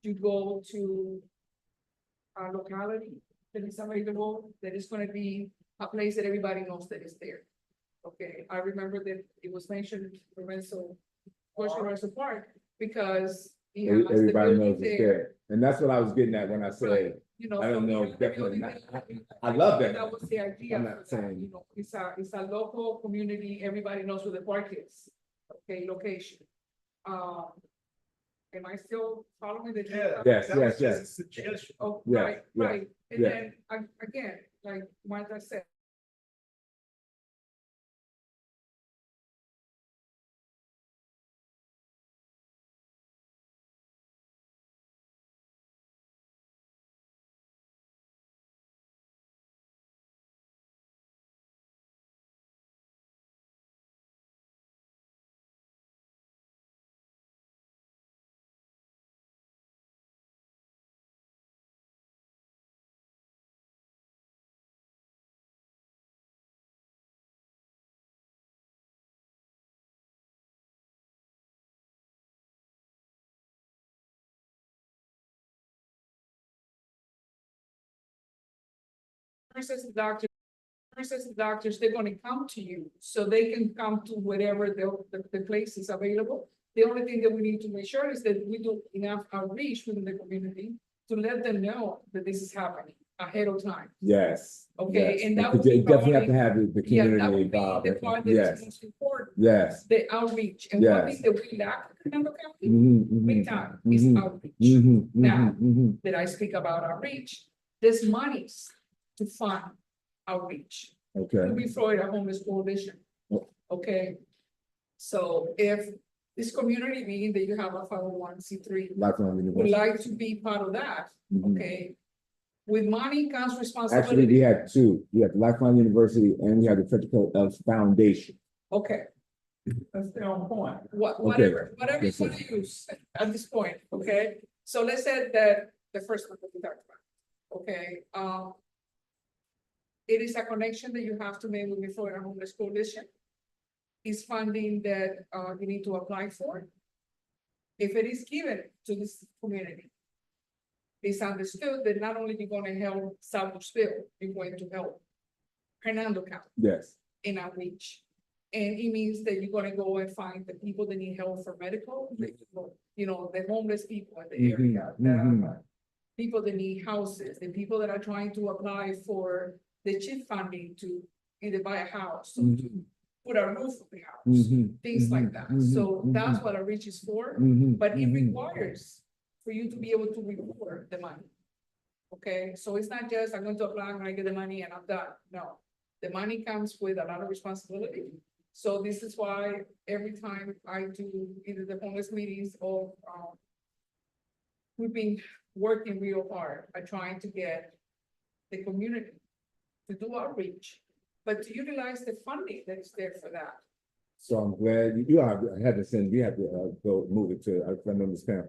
you go to a locality that is available, that is gonna be a place that everybody knows that is there. Okay, I remember that it was mentioned, Lorenzo Park, because he has the Everybody knows building it's there. And that's what I was getting at when I said, You know, I don't so know, we have the definitely building not. there. I love that. That was the idea. I'm for not that, saying- You know, it's a local community, everybody knows where the park is, okay, location. Am I still following the? Yeah. Yes, that was yes, just yes. a Suggestion. Oh, Yes, right, yes, right, and yes. then, again, like Martha said. Nurses and doctors, they're gonna come to you, so they can come to wherever the place is available. The only thing that we need to make sure is that we do enough outreach within the community to let them know that this is happening. ahead of time. Yes. Okay, yes. and that could would be you definitely have to probably- have the Yeah, that community would be involved. the part that is Yes, most important, yes. the outreach. And one Yes. thing that we lack in Fernando County, Mhm, mhm, big time, is mhm, outreach. mhm, Now, mhm, mhm. That I speak about outreach, there's monies to fund outreach. Okay, We Florida Homeless Coalition. Oh. Okay, so if this community meeting that you have a 501c3 Lifeline would University. like to be part of that, Mhm. okay? With money comes Actually, we responsibility. had two. We had Lifeline University and we had the Frederick Ellis Foundation. Okay, Let's stay on point. whatever you Yes, sir. want to use at this point, okay? So let's say that the first one that we talked about, okay? It is a connection that you have to make with the Florida Homeless Coalition. Is funding that you need to apply for. If it is given to this community, it's understood that not only you're gonna help Southwestville, you're going to help Hernando County Yes, in outreach. And it means that you're gonna go and find the people that need help for medical, the people, you know, the homeless people in the Mhm, area. mhm. People that need houses, the people that are trying to apply for the CHIP funding to either buy a house, or Mhm, put a roof on the house, mhm, things like mhm, that. mhm, So that's mhm. what outreach is for. Mhm, But it mhm. requires for you to be able to report the money. Okay, so it's not just, I'm going to apply, I'm gonna get the money and I'm done. No, the money comes with a lot of responsibility. So this is why every time I do either the homeless meetings or, we've been working real hard at trying to get the community to do outreach, but to utilize the funding that is there for that. So I'm glad you had to send, we have to go move it to, I remember this camp.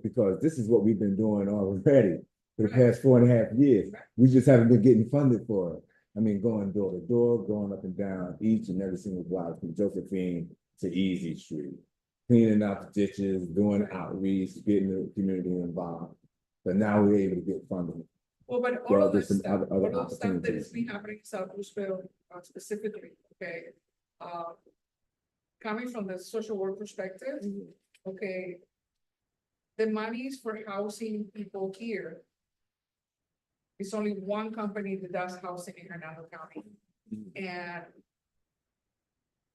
Because this is what we've been doing already for the past 4.5 years. We just haven't been getting funded for it. I mean, going door to door, going up and down each and every single block from Josephine to Easy Street. Cleaning out the ditches, doing outreach, getting the community involved. But now we're able to get funding. Well, but all Well, of that there's some stuff, other all of the stuff that opportunities. has been happening in South Louisville, specifically, okay? Coming from the social work perspective, okay? The monies for housing people here. It's only one company that does housing in Hernando County. And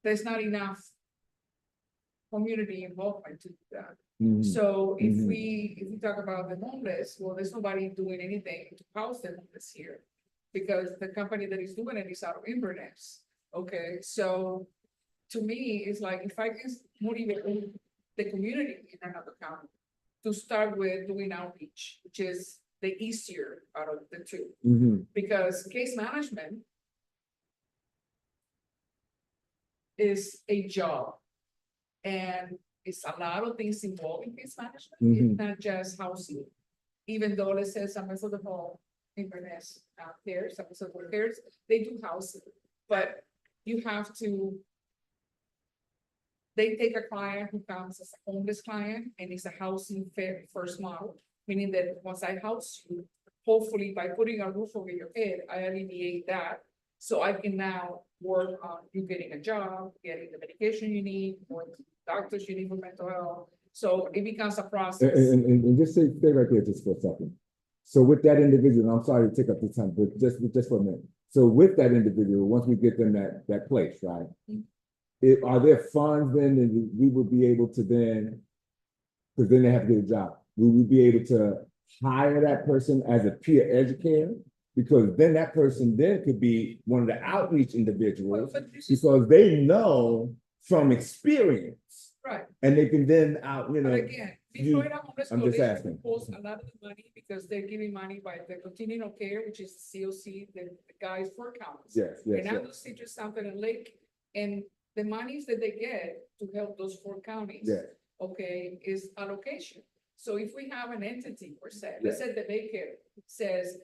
there's not enough community involvement to do that. Mhm. So if Mhm. we talk about the homeless, well, there's nobody doing anything to house the homeless here. Because the company that is doing it is out of Inverness, okay, so to me, it's like, if I can motivate the community in another county to start with doing outreach, which is the easier out of the two, Mhm. because case management is a job. And it's a lot of things involved in case management, it's not just housing. Even though it says some of the whole Inverness there, some of the workers, they do housing, but you have to. They take a client who comes as a homeless client and it's a housing fair first model, meaning that once I house you, hopefully by putting a roof over your head, I alleviate that. So I can now work on you getting a job, getting the medication you need, or doctors you need for mental health. So it becomes a process. And just stay right there just for a second. So with that individual, and I'm sorry to take up the time, but just for a minute. So with that individual, once we get them that place, right? Are there funds then that we would be able to then, because then they have to get a job, we would be able to hire that person as a peer educator? Because then that person then could be one of the outreach individuals, But this is- because they know from experience. Right, And they can then but again, you- Florida Homeless I'm just Coalition asking. pulls a lot of the money because they're giving money by the continuing of care, which is COC, the guys for counties. Yes, yes, Fernando, yes, Citrus, Sanford, and Lake, and the monies that they get to help those 4 counties. yes, Okay, is allocation. So if we have an entity per se, let's say the daycare says,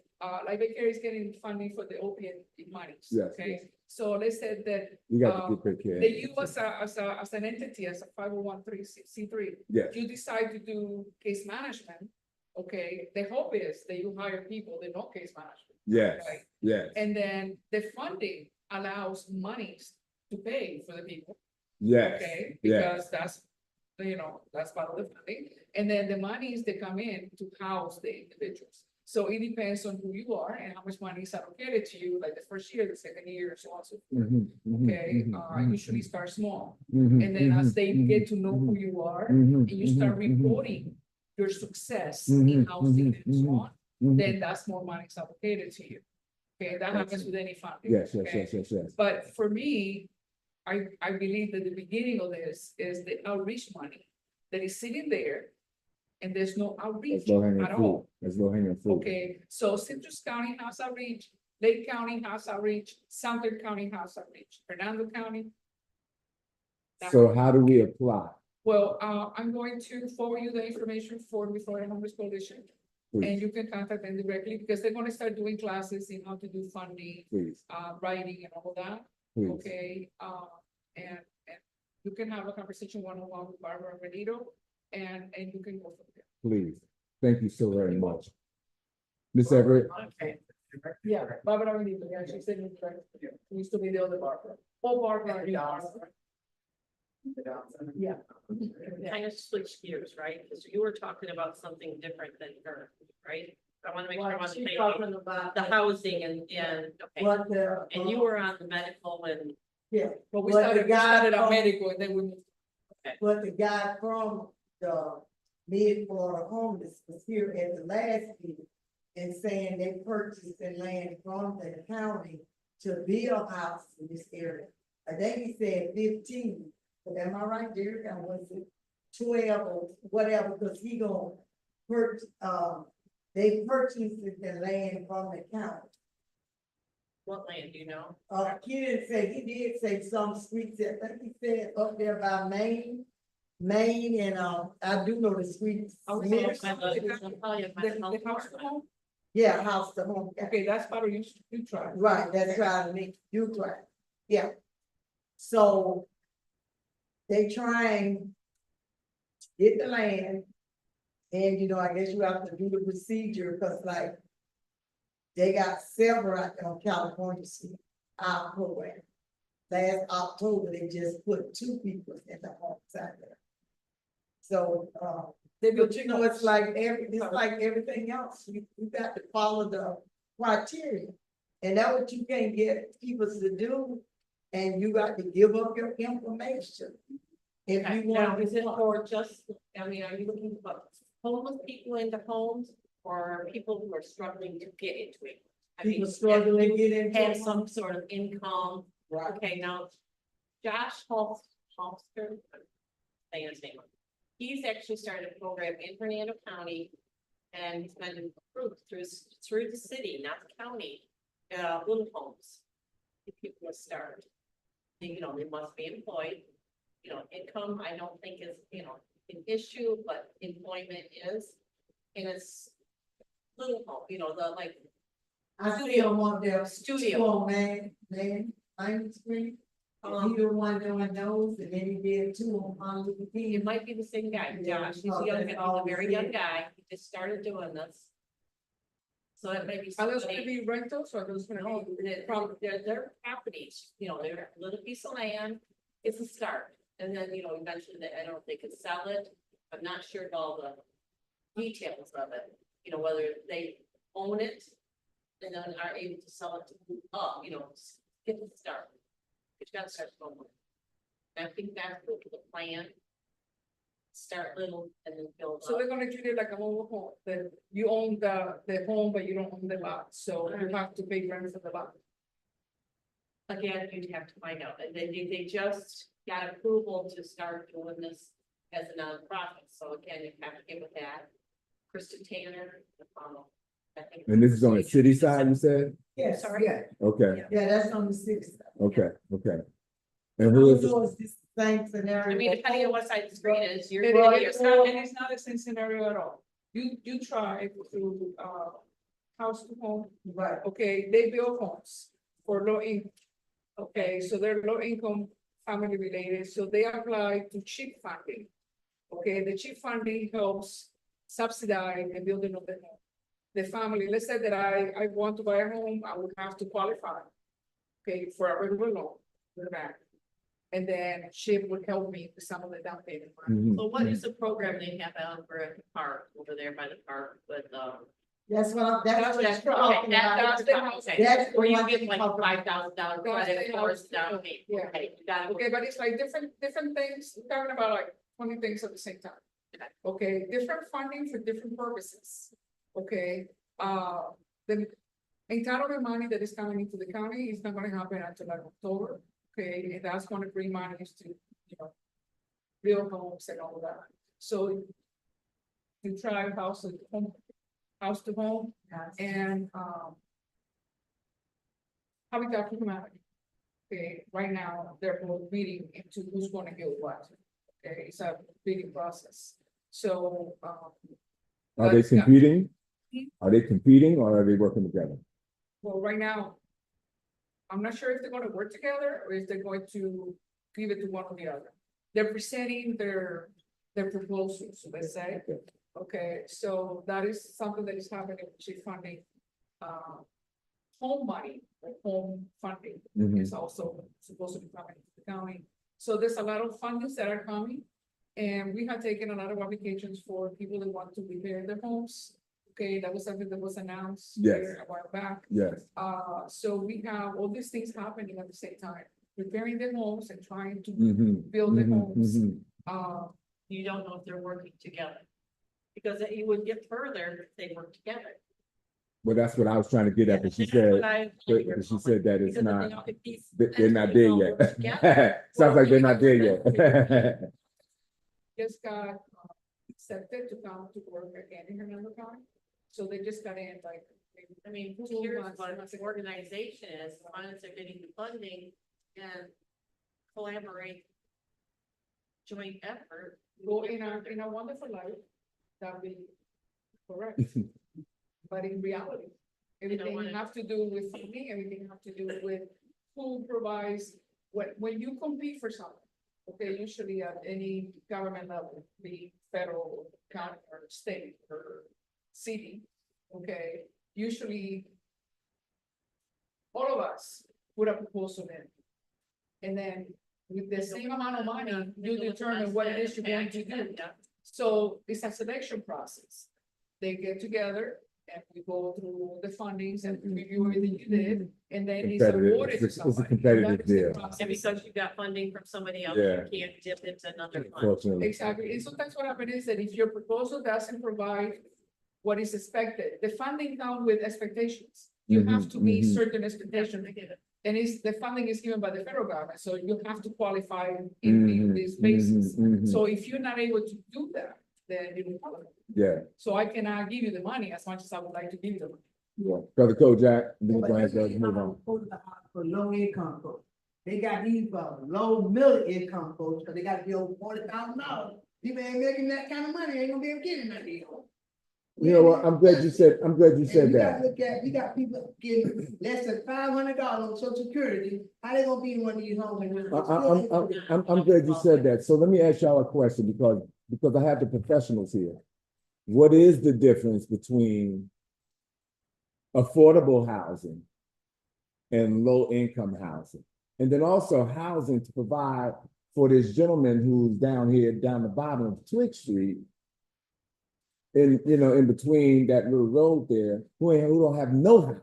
like daycare is getting funding for the opiate monies, Yes, okay? So let's say that, you got to take care. that you as an entity, as a 501c3, Yes, you decide to do case management, okay? The hope is that you hire people that know case management. yes, Right. yes, And then the funding allows monies to pay for the people. yes, Okay, yes, because that's, that's part of the funding, and then the monies that come in to house the individuals. So it depends on who you are and how much money is allocated to you, like the first year, the second year, so on, so forth. Okay, usually start small. And then as they get to know who you are, and you start reporting your success in housing and so on, then that's more money is allocated to you. Okay, that happens with any funding. Yes, yes, okay? yes, yes, yes. But for me, I believe that the beginning of this is the outreach money that is sitting there, and there's no outreach That's low hanging at fruit. all. That's low hanging fruit. Okay, so Citrus County has outreach, Lake County has outreach, Sumter County has outreach, Fernando County. So how do we apply? Well, I'm going to forward you the information for the Florida Homeless Coalition. Please, And you can contact them directly because they're gonna start doing classes in how to do funding, please, writing and all that, please. okay? And you can have a conversation one-on-one with Barbara Benito and you can go from there. Please. Thank you so very much. Ms. Everett, Okay. Yeah, Barbara Benito, yeah, she's sitting there. She used to be the other Barbara. Oh, Barbara. Yeah. Kind of switch gears, right? Because you were talking about something different than her, right? I want to make sure I'm on the She's same talking page. about The housing and, okay, what the. and you were on the medical and, Yeah, But we Well, the started, we guy started our from- medical and then we moved. but the guy from the Mid-Florida homeless was here at the last meeting and saying they purchased the land from the county to build houses in this area. I think he said 15, but am I right, Derek? I was it 12 or whatever, because he gonna purchase, they purchased the land from the county. what land, do you know? He didn't say, he did say some streets, I think he said up there by Maine, and, I do know the streets. Oh, Yes. by the- I'll tell you, by the health The house to department. home? Yeah, house to home. Okay, that's part of you try. Right, that's right, I mean, you try, yeah. So. They trying. to get the land. And, I guess you have to do the procedure, cause like. They got several out there on California Street, our program. Last October, they just put 2 people in the homes out there. So, They built but it's like everything else, you got to follow the criteria. And that's what you can't get people to do, and you got to give up your information. If Okay, you now, want is it to. for just, I mean, are you looking for homeless people into homes or people who are struggling to get into it? I mean, People struggling to get if into you Have it. some sort of income. Right. Okay, now, Josh Holster, say his name. He's actually started a program in Fernando County. And he's been approved through the city, not the county, little homes. If people will start, they must be employed. Income, I don't think is, an issue, but employment is. And it's little home, the like. I still want their Studio. Main Street. He the one doing those, and then he did 2 on Luther King. It might be the same guy, Yeah, Josh, he's oh, a young, that's he's all a very we young see. guy, he just started doing this. So it may be. Are those gonna somebody- be rentals or are those gonna No, be? they're properties, they're a little piece of land, it's a start, and then, eventually I don't know if they could sell it. I'm not sure of all the details of it, whether they own it. And then are able to sell it to move up, get the start. It's gotta start somewhere. And I think that's the plan. Start little and then build So up. they're gonna treat it like a mobile home, that you own the home, but you don't own the lot, so you have to pay rent for the lot. Again, you'd have to find out, and they just got approval to start doing this as a nonprofit, so again, you have to get with that. Krista Tanner, I think. And this is on the city side, you said? Yes, Sorry? yeah, Okay, yeah, that's on the 6th. okay. And who is, So it's the same scenario. I mean, depending on what side the street is, you're. And gonna it- be it's not, and it's not the same scenario at all. You try to, house to home, Right, okay, they build homes for low income. Okay, so they're low income, family related, so they apply to CHIP funding. Okay, the CHIP funding helps subsidize the building of the home. The family, let's say that I want to buy a home, I would have to qualify. Okay, for a regular loan, with the bank. And then CHIP would help me with some of the down payment. money. Mhm. So what is the program they have out over at the park, over there by the park with, That's what That's you're Okay, talking that's about. the house. That's the Where you one get thing like talking about. $5,000 That's credit the towards house. down payment. Yeah. Okay, you got it. Okay, but it's like different things, we're talking about like 20 things at the same time. Okay, different funding for different purposes. Okay, the entitlement money that is coming into the county is not gonna happen until like October. Okay, and that's gonna bring money to, build homes and all that. So you try house to home and, Habitat for Humanity. Okay, right now, they're both meeting into who's gonna build what. Okay, it's a bidding process. So, Are they but, yeah. competing? Are they competing or are they working together? Well, right now, I'm not sure if they're gonna work together or if they're going to give it to one or the other. They're presenting their proposals, let's say. Okay, so that is something that is happening, which is funding, home money, like home funding Mhm. is also supposed to be coming to the county. So there's a lot of fundings that are coming. And we have taken a lot of applications for people that want to repair their homes. Okay, that was something that was announced Yes. here a while back. Yes. So we have all these things happening at the same time, repairing their homes and trying to Mhm. build their Mhm. homes. Mhm. You don't know if they're working together. Because you would get further if they work together. Well, that's what I was trying to get at, but she said, but she said that it's not, they're not there yet. Sounds like they're not there yet. Just got accepted to come to work again in Hernando County. So they just got in like. I mean, who 2 cares months, what months the ago. organization is, as long as they're getting the funding and collaborate. Joint effort. Go in a wonderful life, that would be correct. But in reality, everything wanna- have to do with funding, everything have to do with who provides, when you compete for something. Okay, usually at any government level, be federal, county, or state, or city, okay, usually. All of us put a proposal in. And then with the same amount of money, you determine what it is you're going to do. So it's a selection process. They get together and we go through the fundings and review everything you did, and then it's Competitive. awarded to It's a somebody. competitive That is the deal. process. And because you got funding from somebody else, Yeah. you can't dip into another fund. Unfortunately. Exactly, and sometimes what happens is that if your proposal doesn't provide what is expected, the funding comes with expectations. You have to meet certain expectations, and the funding is given by the federal government, so you have to qualify in this basis. So if you're not able to do that, then you don't qualify. Yeah, So I cannot give you the money as much as I would like to give you the money. yeah. Brother Kojak, then But go ahead, this is move on. For low income folks. They got these low middle income folks, cause they gotta be over $40,000. People ain't making that kind of money, ain't gonna be able to get in that deal. You know what? I'm glad you said And that. we gotta look at, we got people getting less than $500 on social security, how they gonna be in one of these homes? I'm glad you said that. So let me ask y'all a question because I have the professionals here. What is the difference between affordable housing and low income housing? And then also housing to provide for this gentleman who's down here, down the bottom of Twig Street. In between that little road there, who don't have no house.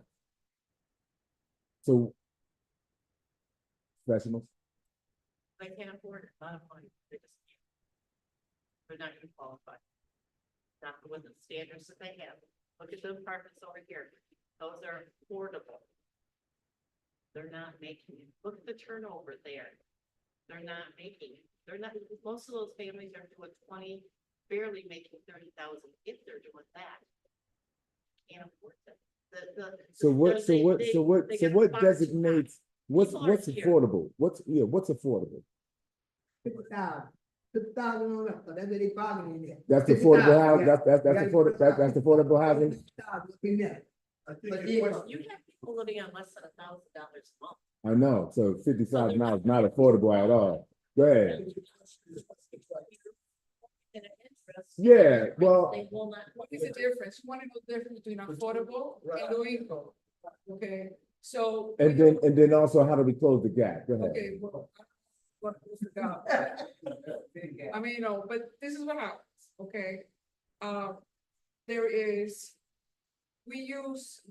So professionals. They can't afford it, a lot of money, they just can't. They're not gonna qualify. Not with the standards that they have. Look at the apartments over here, those are affordable. They're not making it, look at the turnover there. They're not making it, most of those families are doing 20, barely making 30,000 if they're doing that. Can't afford that. So what they get what boxed designates what's People are here. affordable? What's affordable? 50,000. 50,000 on up, so that's what they bargaining in there. That's affordable 50,000, housing. yeah. That's affordable housing. 50,000 in there. But You have people living on less than $1,000 a month. I know. So $50,000 is not affordable at all. Go ahead. In an interest, Yeah, well, they will not. What is the difference? You want to know the difference between affordable and low income? Okay, so. and then also how do we close the gap? Go ahead. Okay, well, what was the gap? I mean, but this is what happens, okay? There is We use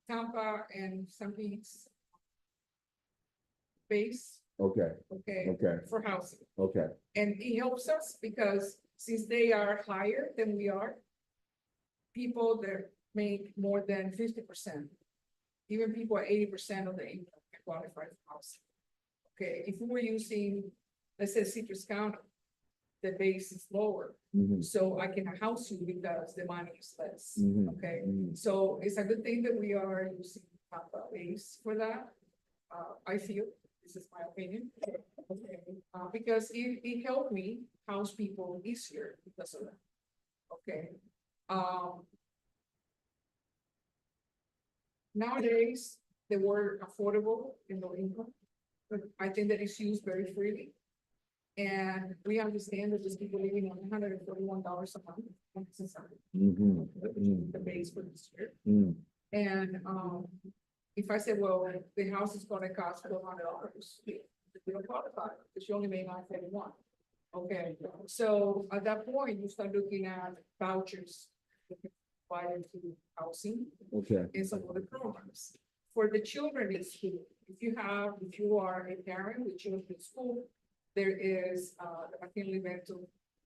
Tampa and St. Pete's base, Okay, okay, okay, for housing. okay. And it helps us because since they are higher than we are, people that make more than 50%, even people at 80% of the income can qualify for housing. Okay, if we were using, let's say Citrus County, the base is lower, Mhm, so I can house you because the money is less, mhm, okay? mhm. So it's a good thing that we are using Tampa base for that. I feel, this is my opinion. Okay, because it helped me house people easier because of that. Okay. Nowadays, the word affordable in low income, but I think that it's used very freely. And we understand that there's people living on $141 a month. Mhm, mhm, The base for this year. mhm. And, if I said, well, the house is gonna cost $400, we don't qualify, because you only made $931. Okay, so at that point, you start looking at vouchers. Provided to housing Okay, and some other programs. For the children in school, if you are a parent with children in school, there is, the McKinley Rental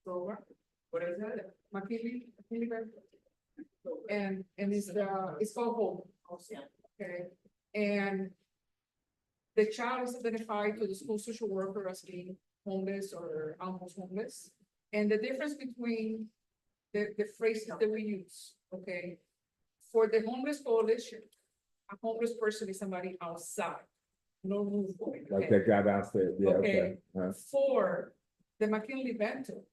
Program. What is that? McKinley Rental. And it's called home, also, okay? And the child is identified to the school social worker as being homeless or almost homeless. And the difference between the phrases that we use, okay? For the homeless coalition, a homeless person is somebody outside, no roof over their like head. that guy downstairs, yeah, okay. For the McKinley Bento,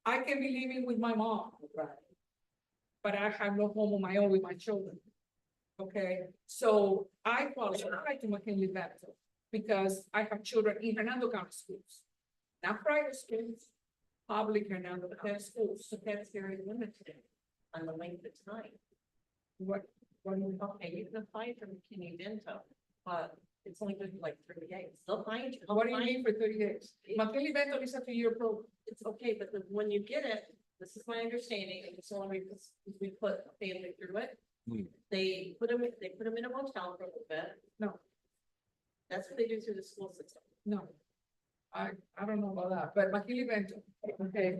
I can be living with my mom, but I have no home of my own with my children. Okay, so I qualify to McKinley Bento because I have children in Hernando County schools, not private schools, public Hernando County schools. So that's very limited on the length of time. What do you Okay, you can apply for McKinney Vento, but it's only good for like 30 days. They'll find you. What do you mean for 30 days? McKinley Bento is a 2-year program. It's okay, but when you get it, this is my understanding, and it's only because we put a family through it. Hmm. They put them in a motel for a little bit. No. That's what they do through the school system. No. I don't know about that, but McKinley Bento, okay,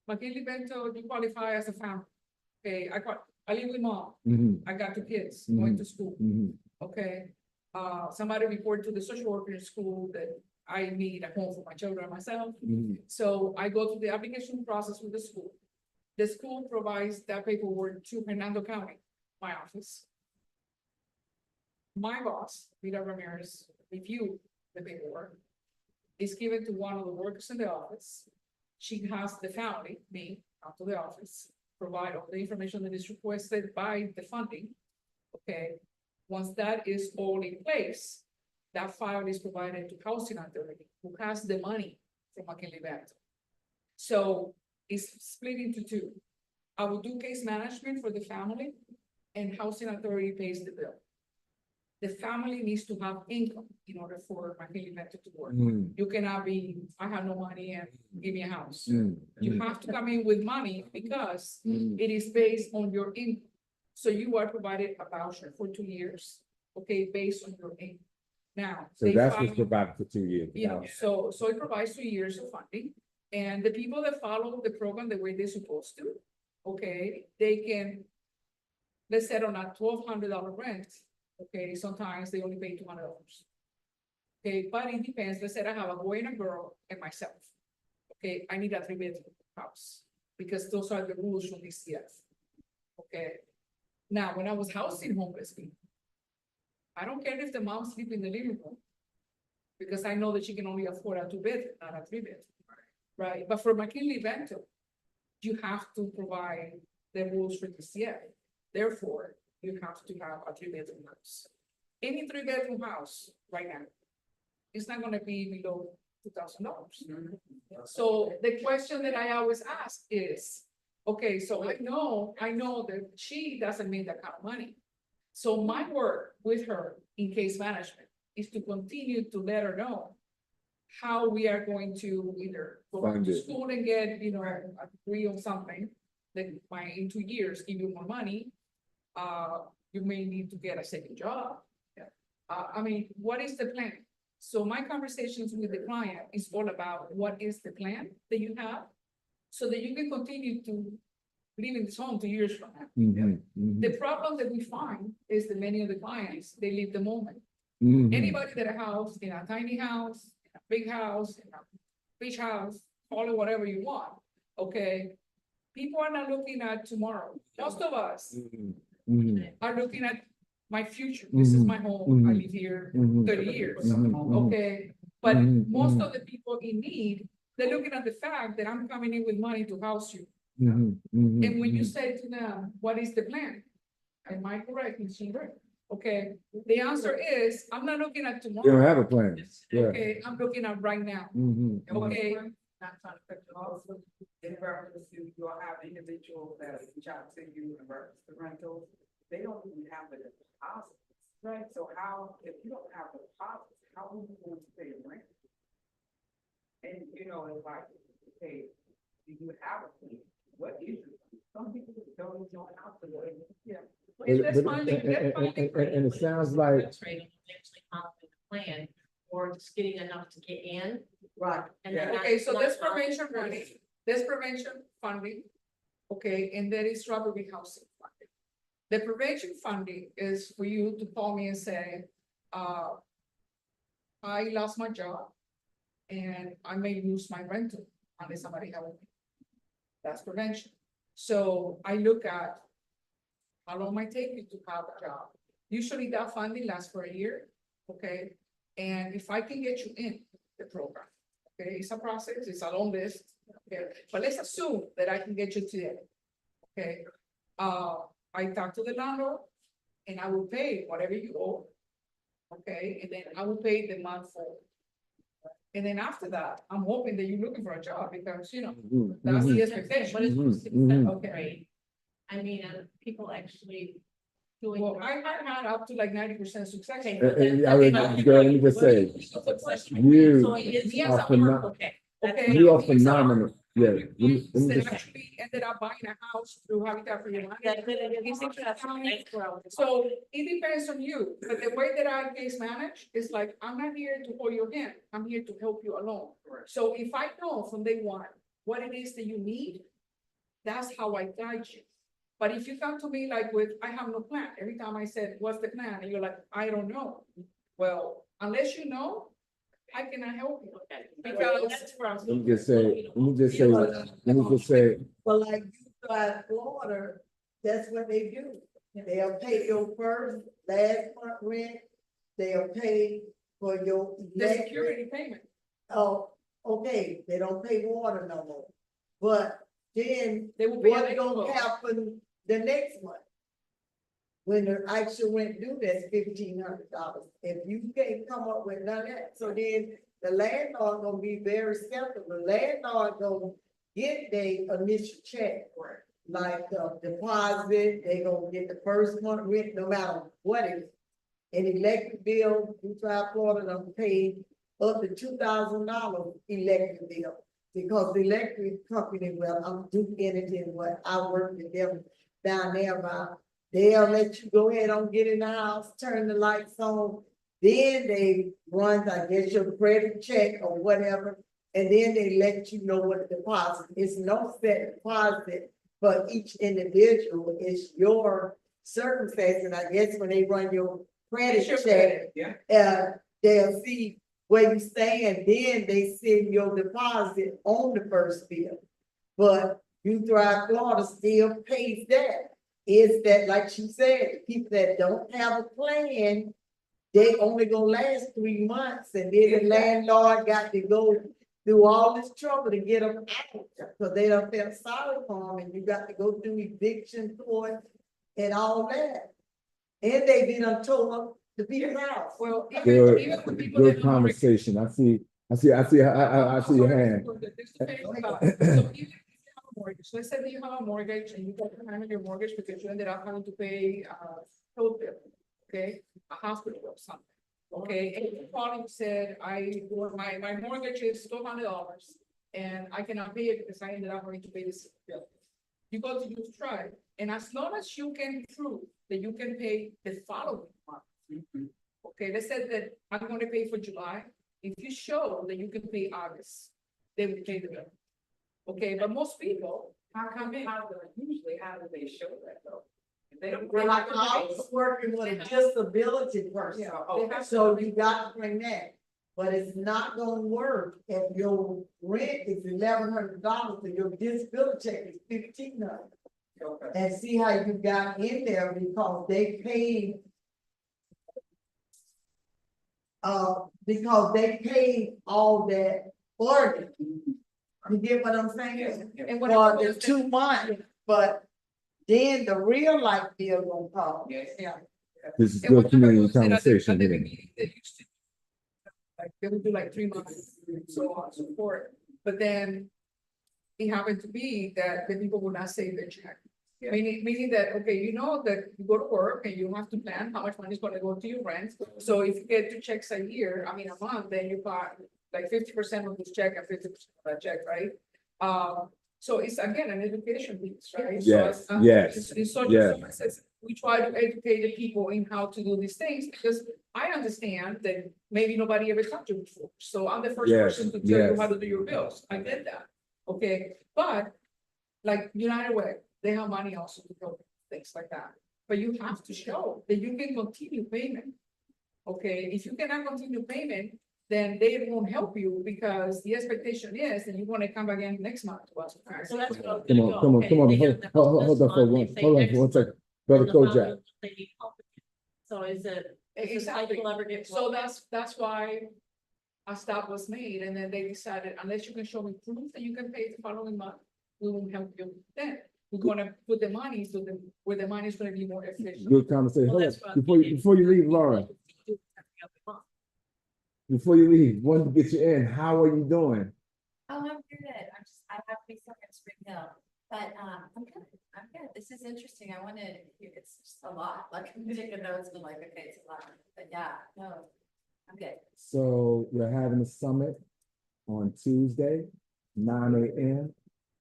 McKinley Bento, you qualify as a family. Okay, I live with mom, Mhm, I got 2 kids Mhm. going to school, mhm, okay? Somebody reported to the social worker in school that I need a home for my children and myself. mhm. So I go through the application process with the school. The school provides that paperwork to Hernando County, my office. My boss, Rita Ramirez, reviewed the paperwork. It's given to one of the workers in the office. She has the family, me, out to the office, provide all the information that is requested by the funding. Okay, once that is all in place, that file is provided to housing authority, who has the money from McKinley Bento. So it's split into 2. I will do case management for the family, and housing authority pays the bill. The family needs to have income in order for McKinley Bento to work. Mhm, You cannot be, I have no money and give me a house. mhm, You have to come in with money because mhm. it is based on your income. So you are provided a voucher for 2 years, okay, based on your income. Now. So they that's file- what's provided for 2 years. You know, so it provides 2 years of funding, and the people that follow the program the way they're supposed to, okay, they can. Let's set on a $1,200 rent, okay, sometimes they only pay $200. Okay, but it depends, let's say I have a boy and a girl and myself. Okay, I need a 3-bedroom house, because those are the rules from DCF. Okay, now, when I was housing homeless people, I don't care if the mom sleep in the living room, because I know that she can only afford a 2-bedroom, not a 3-bedroom. Right, but for McKinley Bento, you have to provide the rules for DCF. Therefore, you have to have a 3-bedroom house. Any 3-bedroom house right now, it's not gonna be below $2,000. So the question that I always ask is, okay, so I know that she doesn't make that kind of money. So my work with her in case management is to continue to let her know how we are going to either go back Fund to it. school and get, a degree on something that might in 2 years give you more money. you may need to get a second job. I mean, what is the plan? So my conversations with the client is all about what is the plan that you have? So that you can continue to live in this home 2 years from now. Mhm, mhm, The problem that we find is that many of the clients, they live the moment. mhm. Anybody that a house, in a tiny house, in a big house, in a beach house, call it whatever you want, okay? People are not looking at tomorrow. Most of us Mhm, mhm, are looking at my future. This is my home. I mhm. live here Mhm. 30 years, Mhm, mhm. okay? But Mhm, most mhm. of the people in need, they're looking at the fact that I'm coming in with money to house you. Mhm, mhm, And when you mhm. say to them, what is the plan? Am I correct, Ms. Schubert? Okay, the answer is, I'm not looking at They don't tomorrow. have a plan. Yeah. Okay, I'm looking at right now. Mhm, Okay, Not trying to cut you off, in reference to you'll have individuals that reach out to you in reference to rentals, they don't even have the deposit. Right, so how, if you don't have the deposit, how are you going to pay rent? And, you know, it's like, okay, do you have a plan? What is it? Some people don't even know how to do it. yeah. But- And that's but- funding, that's funding for and it sounds like, That's right, and actually following the plan, or just getting enough to get in. Right. And then Okay, so not- that's not- prevention funding, that's prevention funding. Okay, and that is robbery housing funding. The prevention funding is for you to call me and say, I lost my job. And I may lose my rental unless somebody help me. That's prevention. So I look at how long might take you to have a job. Usually that funding lasts for a year, okay? And if I can get you in the program, okay, it's a process, it's a long list, okay? But let's assume that I can get you today, okay? I talk to the landlord and I will pay whatever you owe, okay? And then I will pay the month for. And then after that, I'm hoping that you're looking for a job because, you know, Mhm, that's mhm. the But expectation. it's Mhm, success mhm. rate. I mean, people actually doing. Well, I had up to like 90% success. Okay, rate. but that- I would, that's- girl, let me just say, So the question- you so it is- are phenomenal. Okay. Okay. You are phenomenal. Yeah. let me That just- actually ended up buying a house through Habitat for Humanity. Yeah, but it is successful. So it depends on you, but the way that I case manage is like, I'm not here to hold your hand, I'm here to help you along. So if I know from day one what it is that you need, that's how I guide you. But if you come to me like with, I have no plan, every time I said, what's the plan? And you're like, I don't know. Well, unless you know, I cannot help you. Because That's where I was. Let me just say, Well, like you try Florida, that's what they do. They'll pay your first, last month rent, they'll pay for your the electric. security payment, Oh, okay, they don't pay water no more. But then they will pay. what electrical. gonna happen the next month? When the actual rent due, that's $1,500. If you can't come up with none of that, so then the landlord gonna be very skeptical. The landlord gonna get their initial check, like the deposit, they gonna get the first month rent, no matter what it is. An electric bill, you try Florida, don't pay up to $2,000 electric bill. Because the electric company, well, I'm Duke Energy, and what I work with them down there about, they'll let you go ahead and get in the house, turn the lights on. Then they run, I guess, your credit check or whatever, and then they let you know what the deposit is. No set deposit for each individual. It's your circumstance, and I guess when they run your It's your credit check, credit. they'll see where you stand, then they send your deposit on the first bill. But You Thrive Florida still pays that. Is that, like she said, the people that don't have a plan, they only gonna last 3 months, and then the landlord got to go through all this trouble to get them out, because they don't feel sorry for them, and you got to go through eviction court and all that. And they been told the people's house. Well, Good, even for people that good don't already- conversation. I see your hand. So even if you have a mortgage, let's say that you have a mortgage and you got to handle your mortgage because you ended up having to pay health bill, okay, a hospital bill, something. Okay, and you called and said, my mortgage is $200 and I cannot pay it because I ended up having to pay this bill. you go to use Stripe, and as long as you can prove that you can pay the following month. Okay, they said that I'm gonna pay for July, if you show that you can pay August, they will pay the bill. Okay, but most people, How come, usually, how do they show that though? If they don't. Well, like I was working with a disability person, yeah, Oh, they have so to, you got to bring that. But it's not gonna work if your rent is $1,100 and your disability check is $1,500. Okay. And see how you got in there because they paid. Because they paid all that for it. You get what I'm saying? and what For happens the is 2 months, but then the real life bill gonna come. Yes. Yeah. This is And good what community happens is that at the conversation here. beginning, they used to, like, they would do like 3 months, and so on, so forth, but then it happened to be that the people would not save their check. Yeah. Meaning that, okay, you know that you go to work and you have to plan how much money is gonna go to your rent. So if you get 2 checks a year, I mean, a month, then you got like 50% of this check and 50% of that check, right? So it's again an education piece, right? So Yes, as- yes, in social yes. services, we try to educate the people in how to do these things, because I understand that maybe nobody ever talked to you before. So I'm the first Yes, person to tell you yes. how to do your bills. I get that. Okay, but like United Way, they have money also to go things like that. But you have to show that you can continue payment. Okay, if you cannot continue payment, then they won't help you because the expectation is that you want to come again next month to us. So that's what I was Come gonna on, go. come on, Okay, come on, they hold, give them hold, hold this on for month, one, they say hold on next for 1 month, second. Brother and the following Kojak, month they need help again. So is it, does the Exactly. cycle ever get? So that's why a stop was made, and then they decided, unless you can show me proof that you can pay the following month, we won't help you then. We're gonna put the money so that where the money is gonna be more efficient. good conversation. Well, Hold that's on, what I'm thinking. before you leave, Laura, Do it every other month. before you leave, wanted to get you in, how are you doing? Oh, I'm good. I have to be stuck at Spring Hill, but, I'm good. I'm good. This is interesting. I wanted, it's just a lot, like, I'm taking notes, but like, okay, it's a lot, but yeah, no, I'm good. So we're having a summit on Tuesday, 9 a.m.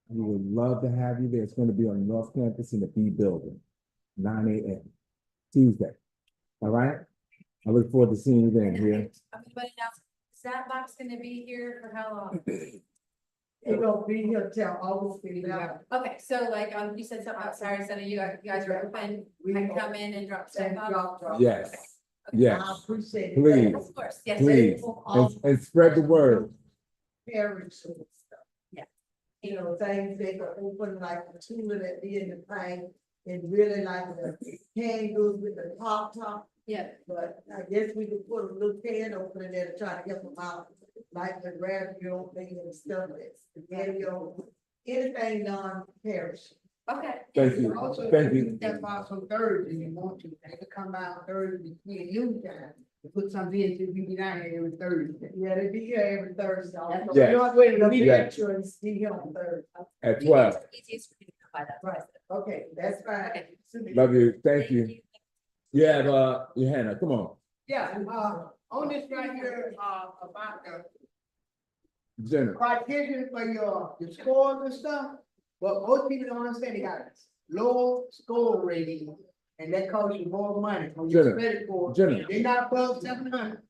We would love to have you there. It's going to be on North Campus in the B building, 9 a.m. Tuesday. All right? I look forward to seeing you then here. Everybody else, is that box gonna be here for how long? They gonna be here till August 11th. Okay, so like, you said something about Saturday, Sunday, you guys are open, I can come in and drop stuff And off? drop. Yes, I yes, appreciate it. please, Of course, yes. please, and spread the word. Parents and stuff. Yeah. You know, things they could open like a tulip at the end of the thing, and really like the can goes with the top. Yeah. But I guess we could put a little can opener there to try to help them out, like the radio thing and stuff, the radio, anything non-perish. Okay. Thank you, Also, thank you you. can step out on Thursday, you want to, they could come out Thursday between noon time, to put something in, so we be down here every Thursday. Yeah, they be here every Thursday. Yes. You know, we'll be Yes. there and see here on Thursday. At 12. Easiest for me to come by that. Right, okay, that's fine. Love you. Thank you. You have, Johanna, come on. Yeah, on this right here, about the Jenna. criteria for your scores and stuff, but most people don't understand, they got low score rating, and that costs you more money from your Jenna, credit score. Jenna. They're not above 700.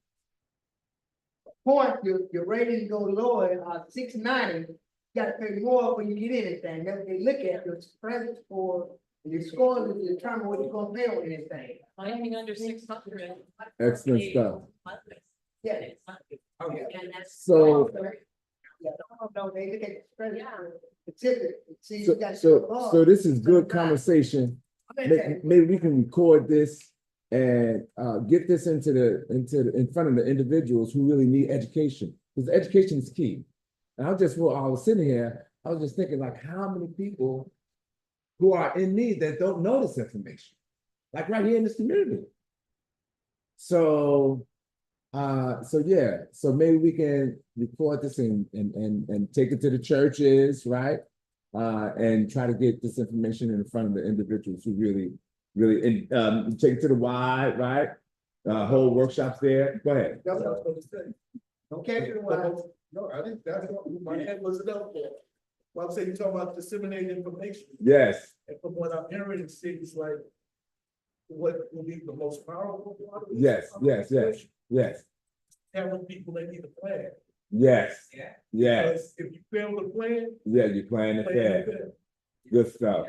Point, your rating go lower, 690, you gotta pay more when you get anything, that's what they look at, your credit score, and your score to determine what you're gonna pay on anything. Anything under 600. Excellent stuff. Yeah. And that's. So, Yeah, no, they look at the credit Yeah. score specific, see, you so, got. so this is good conversation. Maybe we can record this and get this in front of the individuals who really need education, because education is key. And I was sitting here, I was just thinking, like, how many people who are in need that don't know this information, like right here in this community. So yeah, so maybe we can record this and take it to the churches, right? And try to get this information in front of the individuals who really, take it to the Y, right? Whole workshops there. Go ahead. That's what I was gonna say. Okay, No, I think that's what my head was up for. Well, I'm saying you're talking about disseminating information, Yes, and from what I'm hearing, it seems like what will be the most powerful part of this yes, yes, yes, yes, telling people they need a plan. yes, Yeah. yes, Because if you fail to plan, yeah, you're playing it plan fair. to fail. Good stuff.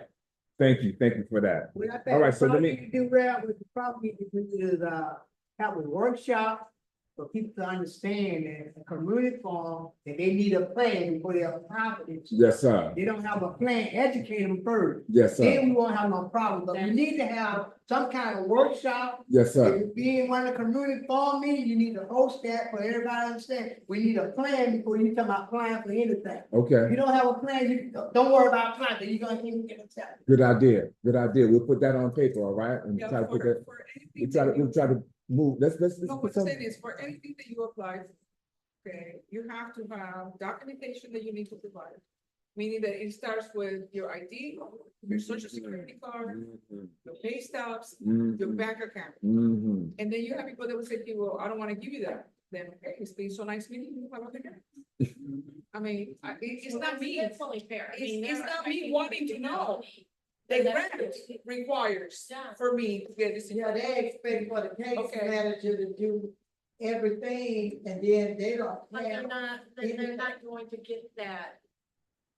Thank you for that. Well, I All think right, the so let problem me, we do well with the problem we do is, have a workshop for people to understand that a community farm, that they need a plan before they apply for this. yes, sir, They don't have a plan, educate them first. yes, Then sir, we won't have no problem, but we need to have some kind of workshop. yes, If sir, you be in one of the community farm meetings, you need to host that for everybody to understand. We need a plan before you come about applying for anything. If okay, you don't have a plan, you, don't worry about applying, 'cause you're gonna even get accepted. good idea, we'll put that on paper, all right? And Yeah, try to put that, for anything. we'll try to move, let's No, put what I'm some, saying is, for anything that you apply, okay, you have to have documentation that you need to provide. Meaning that it starts with your ID, your social security card, your pay stubs, your bank account. Mhm. And then you have people that will say, well, I don't wanna give you that, then, okay, it's been so nice meeting you, have a good day. I mean, it's not me, That's only fair. I mean, It's they're not me expecting wanting you to know. know. the And that's- grant requires Yeah. for me to get this. Yeah, they expect for the case Okay. manager to do everything, and then they don't But they're have. not, they're not going to get that.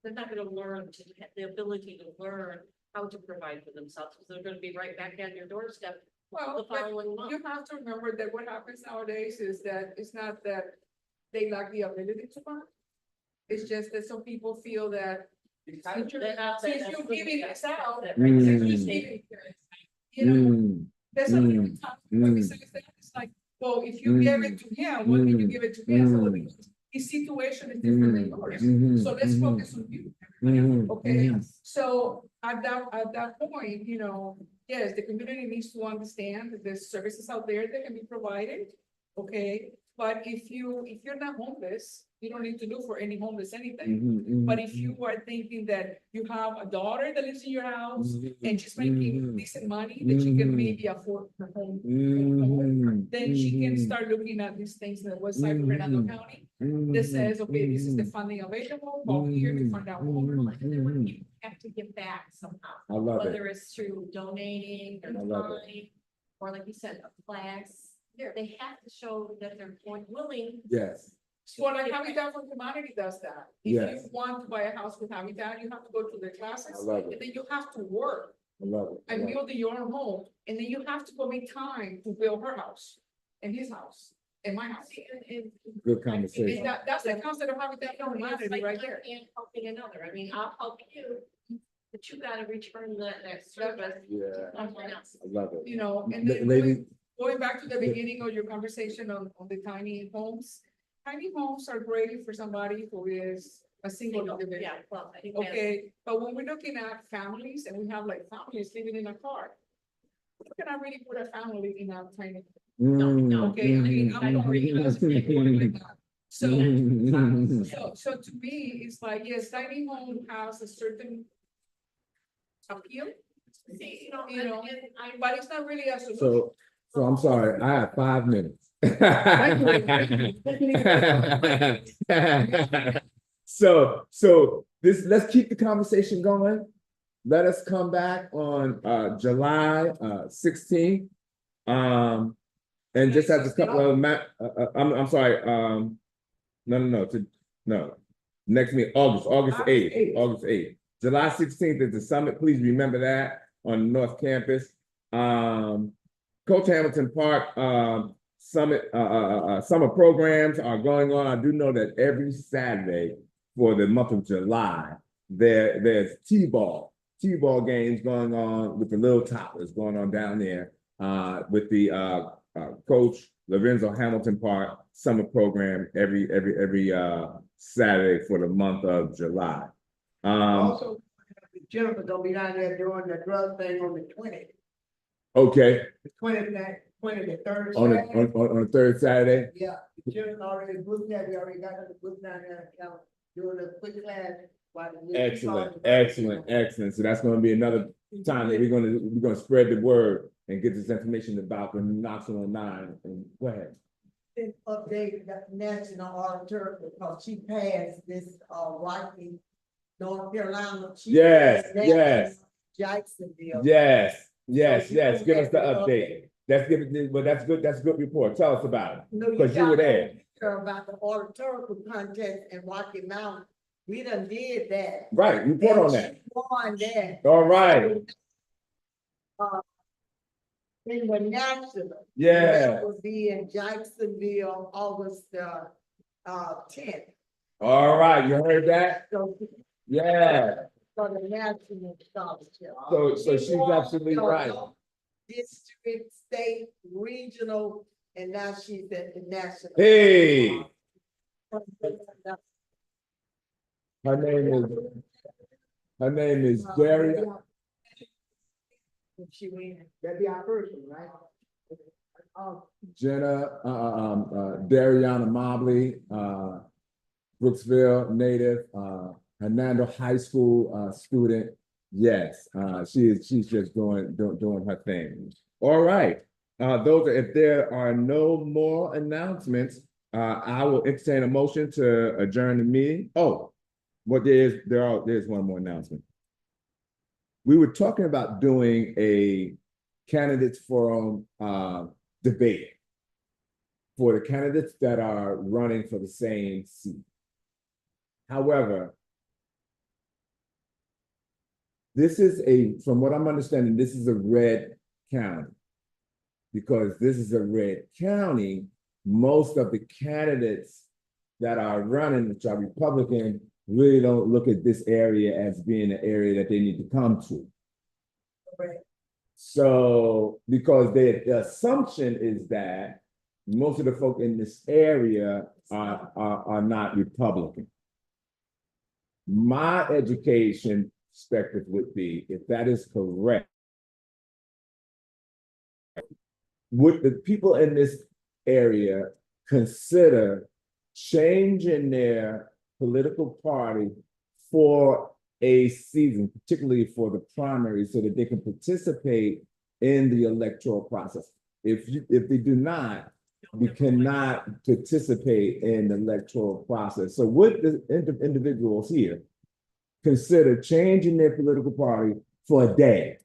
They're not gonna learn to have the ability to learn how to provide for themselves, because they're gonna be right back on your doorstep Well, the but following month. you have to remember that what happens nowadays is that it's not that they lack the ability to buy. It's just that some people feel that since you're giving this out, Mm. since you're giving, you know, Mm. there's something we Mm. talk about, Mm. besides that, it's like, well, if you give it to him, why did you give it to me? So his situation is different than yours, so let's focus on you. Okay, so at that point, you know, yes, the community needs to understand that there's services out there that can be provided. Okay, but if you're not homeless, you don't need to look for any homeless anything. But if you are thinking that you have a daughter that lives in your house and she's making decent money, that she can maybe afford her home, then she can start looking at these things in the website of Fernando County that says, okay, this is the funding available, go here to find out more. And then when you have to give back somehow, I love whether it, it's through donating or I love it. time, or like you said, flags. They have to show that they're willing. yes, Well, like Habitat for Humanity does that. If Yes. you want to buy a house with Habitat, you have to go to their classes. I love it. And then you have to work I love it, I and love it. build your own home, and then you have to commit time to build her house, and his house, and my house. Good And conversation, that's the concept of Habitat for It's Humanity like right one there. hand helping another. I mean, I'll help you, but you gotta return that service yeah, to someone else. I love it. You know, and then Lady, going back to the beginning of your conversation on the tiny homes. Tiny homes are great for somebody who is a single individual. Yeah, well, I think that's. Okay, but when we're looking at families and we have like families living in a car. You cannot really put a family in a tiny, Mm, okay, I mean, I'm sorry, it doesn't make it work like that. So, so to me, it's like, yes, tiny home has a certain appeal. See, You know, and I, but it's not really a solution. so I'm sorry, I have 5 minutes. So this, let's keep the conversation going. Let us come back on July 16th. And just have a couple of I'm sorry, no. Next meeting, August 8th. July 16th is the summit. Please remember that on the North Campus. Coach Hamilton Park summit summer programs are going on. I do know that every Saturday for the month of July, there's T-ball games going on with the Little Toppers going on down there with the Coach Lorenzo Hamilton Park summer program every Saturday for the month of July. Also, Jennifer gonna be down there doing the drug thing on the 20th. Okay, The 20th, the third. on Saturday. the third Saturday. Yeah, the children already booked that, we already got the book down there, doing a quick class. while the- Excellent. So that's gonna be another time that we're gonna spread the word and get this information about the Knoxville 9. And go ahead. Then update the national auditor because she passed this, writing North Carolina. She Yes, was yes. Jacksonville. Yes, So you give us had the the update. That's good, well, that's a good report. Tell us about it. No, Because you were there. About the oratorical contest in Rocky Mountain. We done did that. Right, report on And that. she won that. All right, In the national. yeah, That will be in Jacksonville, August, 10th. all right, you heard that? So, Yeah, for the national scholarship. so she's She won absolutely the right. District, state, regional, and now she's at the national. Hey, her name is Jerry. She win. That'd be our first one, right? Jenna, Dariana Mobley, Brooksville native, Hernando High School, student. Yes, she's just doing her thing. All right, if there are no more announcements, I will entertain a motion to adjourn the meeting. Oh, there's one more announcement. We were talking about doing a candidates forum, debate for the candidates that are running for the same seat. However, from what I'm understanding, this is a red county. Because this is a red county, most of the candidates that are running, which are Republican, really don't look at this area as being an area that they need to come to. Correct. So, because the assumption is that most of the folk in this area are not Republican. My education perspective would be, if that is correct, would the people in this area consider changing their political party for a season, particularly for the primary, so that they can participate in the electoral process? If they do not, we cannot participate in the electoral process. So would the individuals here consider changing their political party for a day?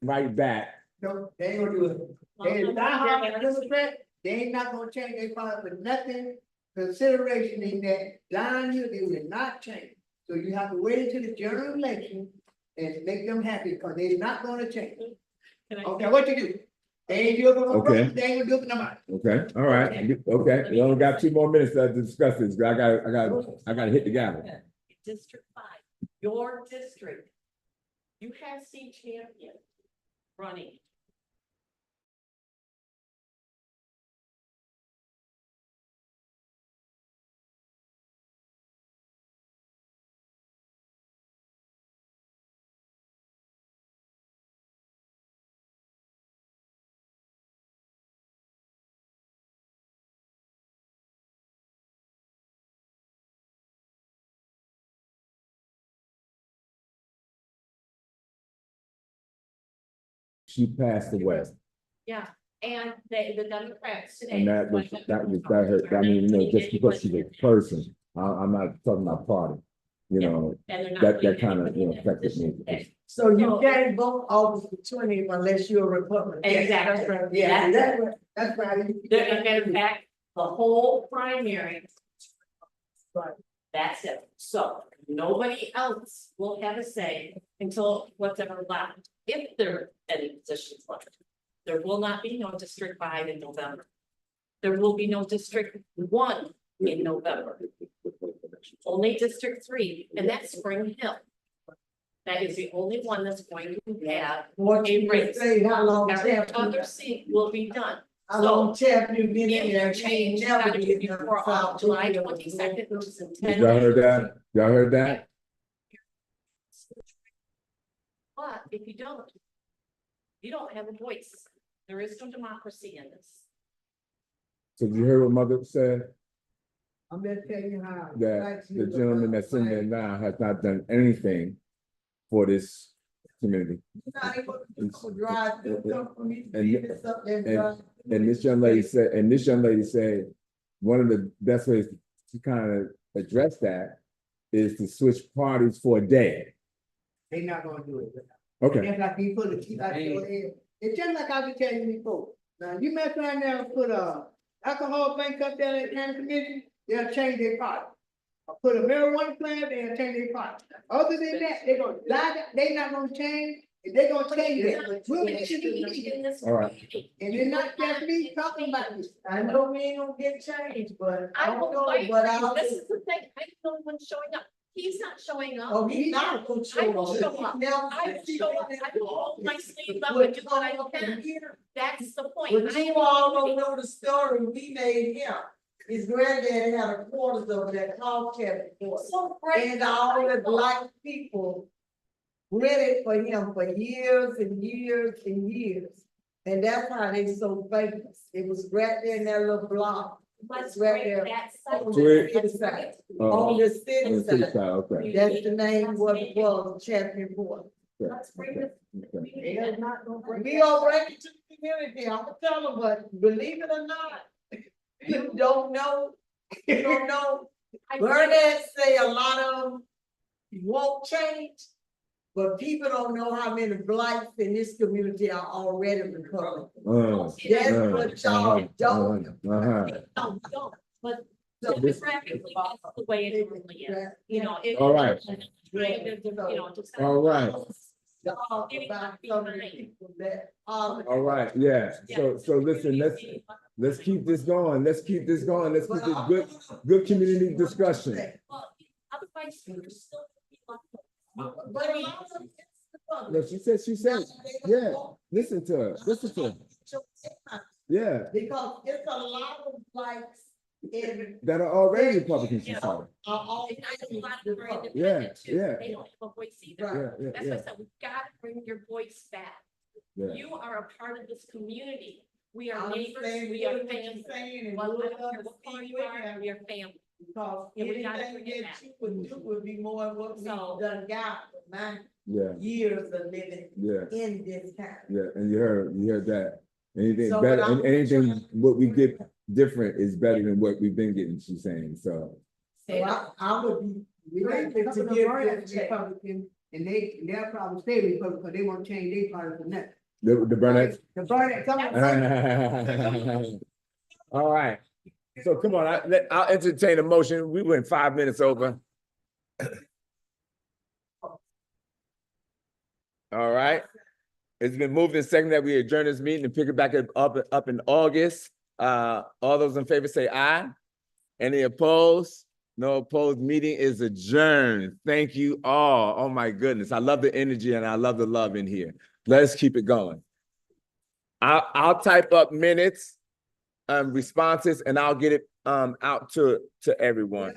Right back. No, they ain't gonna do it. They ain't not Democrat, they ain't not gonna change their part with nothing. Consideration in that line here, they will not change. So you have to wait until the general election and make them happy, because they're not gonna change. Okay, what you do? They ain't do it for no Okay. person, they ain't gonna do it for nobody. Okay, all right, okay, we only got 2 more minutes to discuss this. I gotta hit the gavel. District 5, your district. You have seen champion running. She passed away, Yeah, and the Democrats today. and that hurt, I mean, just because she's a person, I'm not talking about party. You know, And they're not that doing kind of, anything affected in me. this day. So you can't vote August the 20th unless you're a Republican. Exactly. That's right. Yeah, that's right. In fact, the whole primary. Right. That's it. So nobody else will have a say until whatever left, if there are any positions left. There will not be no District 5 in November. There will be no District 1 in November. Only District 3, and that's Spring Hill. That is the only one that's going to have What a you race. say, how long Every Champ you other seat will be done. how long Champ you been in If there? you change Never that did before nothing. July 22nd, which is in 10 Y'all heard days. that? Y'all heard that? But if you don't have a voice. There is no democracy in this. So did you hear what Mother said? I'm just telling you how. That the gentleman that's in there now has not done anything for this community. Not able to drive through company, And- business up there, drive. And this young lady said, one of the best ways to kind of address that is to switch parties for a day. They not gonna do it. Okay, That's like you put a keep out your head. It's just like I was telling you before. Now, you mess around there and put a alcohol bank up there at county commission, they'll change their policy. Or put a marijuana plant, they'll change their policy. Other than that, they gonna lie, they not gonna change, and they gonna change it. We'll be In this All right. community. And it's not just me talking about this. I know we ain't gonna get changed, but I I don't will know, fight but for you. I'll. This is the thing, I don't know when's showing up. He's not showing up. Oh, he's not gonna show up. I will show up. I will show up. I will hold my sleeves up and do what I can. That's the point. But I you am all don't moving. know the story we made him. His granddaddy had a quarters over that call cabinet for us. So great. And all the black people rented for him for years and years and years. And that's how they so famous. It was right there in that little block. Let's right break there. that cycle. Sweet. Let's break it. On the on city the city side. side, okay. That's the name what it was, Champion Board. Let's bring this Okay. community back. We all bring it to the community, I'm gonna tell them, but believe it or not, you don't know, you don't know. Bernadette say a lot of them won't change, but people don't know how many blacks in this community are already Republican. That's what y'all don't know. Don't, but So demographically, that's the way it normally is, you know. it- All right. Trying to, you know, just. All right. Y'all about some of the people that are. All right, yeah, so listen, let's keep this going, let's keep this going, let's keep this good community discussion. Well, otherwise, you're still. But a lot of them- No, she said, yeah, listen to her, yeah, Because it's a lot of blacks in. that are already Republicans, she said. Are all. And I know a lot of them are Yeah, independent too, yeah. they don't have a voice either. Right. Yeah, That's why I said, we've got to bring your voice back. yeah. You are a part of this community. We I are neighbors, understand we are what you're family. saying and Well, I we'll don't care what party you are, understand we are family. because Yeah, we gotta anything bring it that back. you would do would be more than what we So- done got for my Yeah, years of living yeah, in this town. yeah, and you heard that. Anything So, better, but I'm- anything, what we get different is better than what we've been getting, she's saying, so. So I would be. We got a grateful couple to of give Burnett this back. Republicans, and they'll probably stay Republican, because they won't change their party from that. The Burnett. The Burnett, come on. All right, so come on, I'll entertain a motion, we went 5 minutes over. All right, it's been moved and seconded that we adjourn this meeting and pick it back up in August. All those in favor say aye. Any opposed? No opposed, meeting is adjourned. Thank you all. Oh my goodness, I love the energy and I love the love in here. Let's keep it going. I'll type up minutes, responses, and I'll get it out to everyone.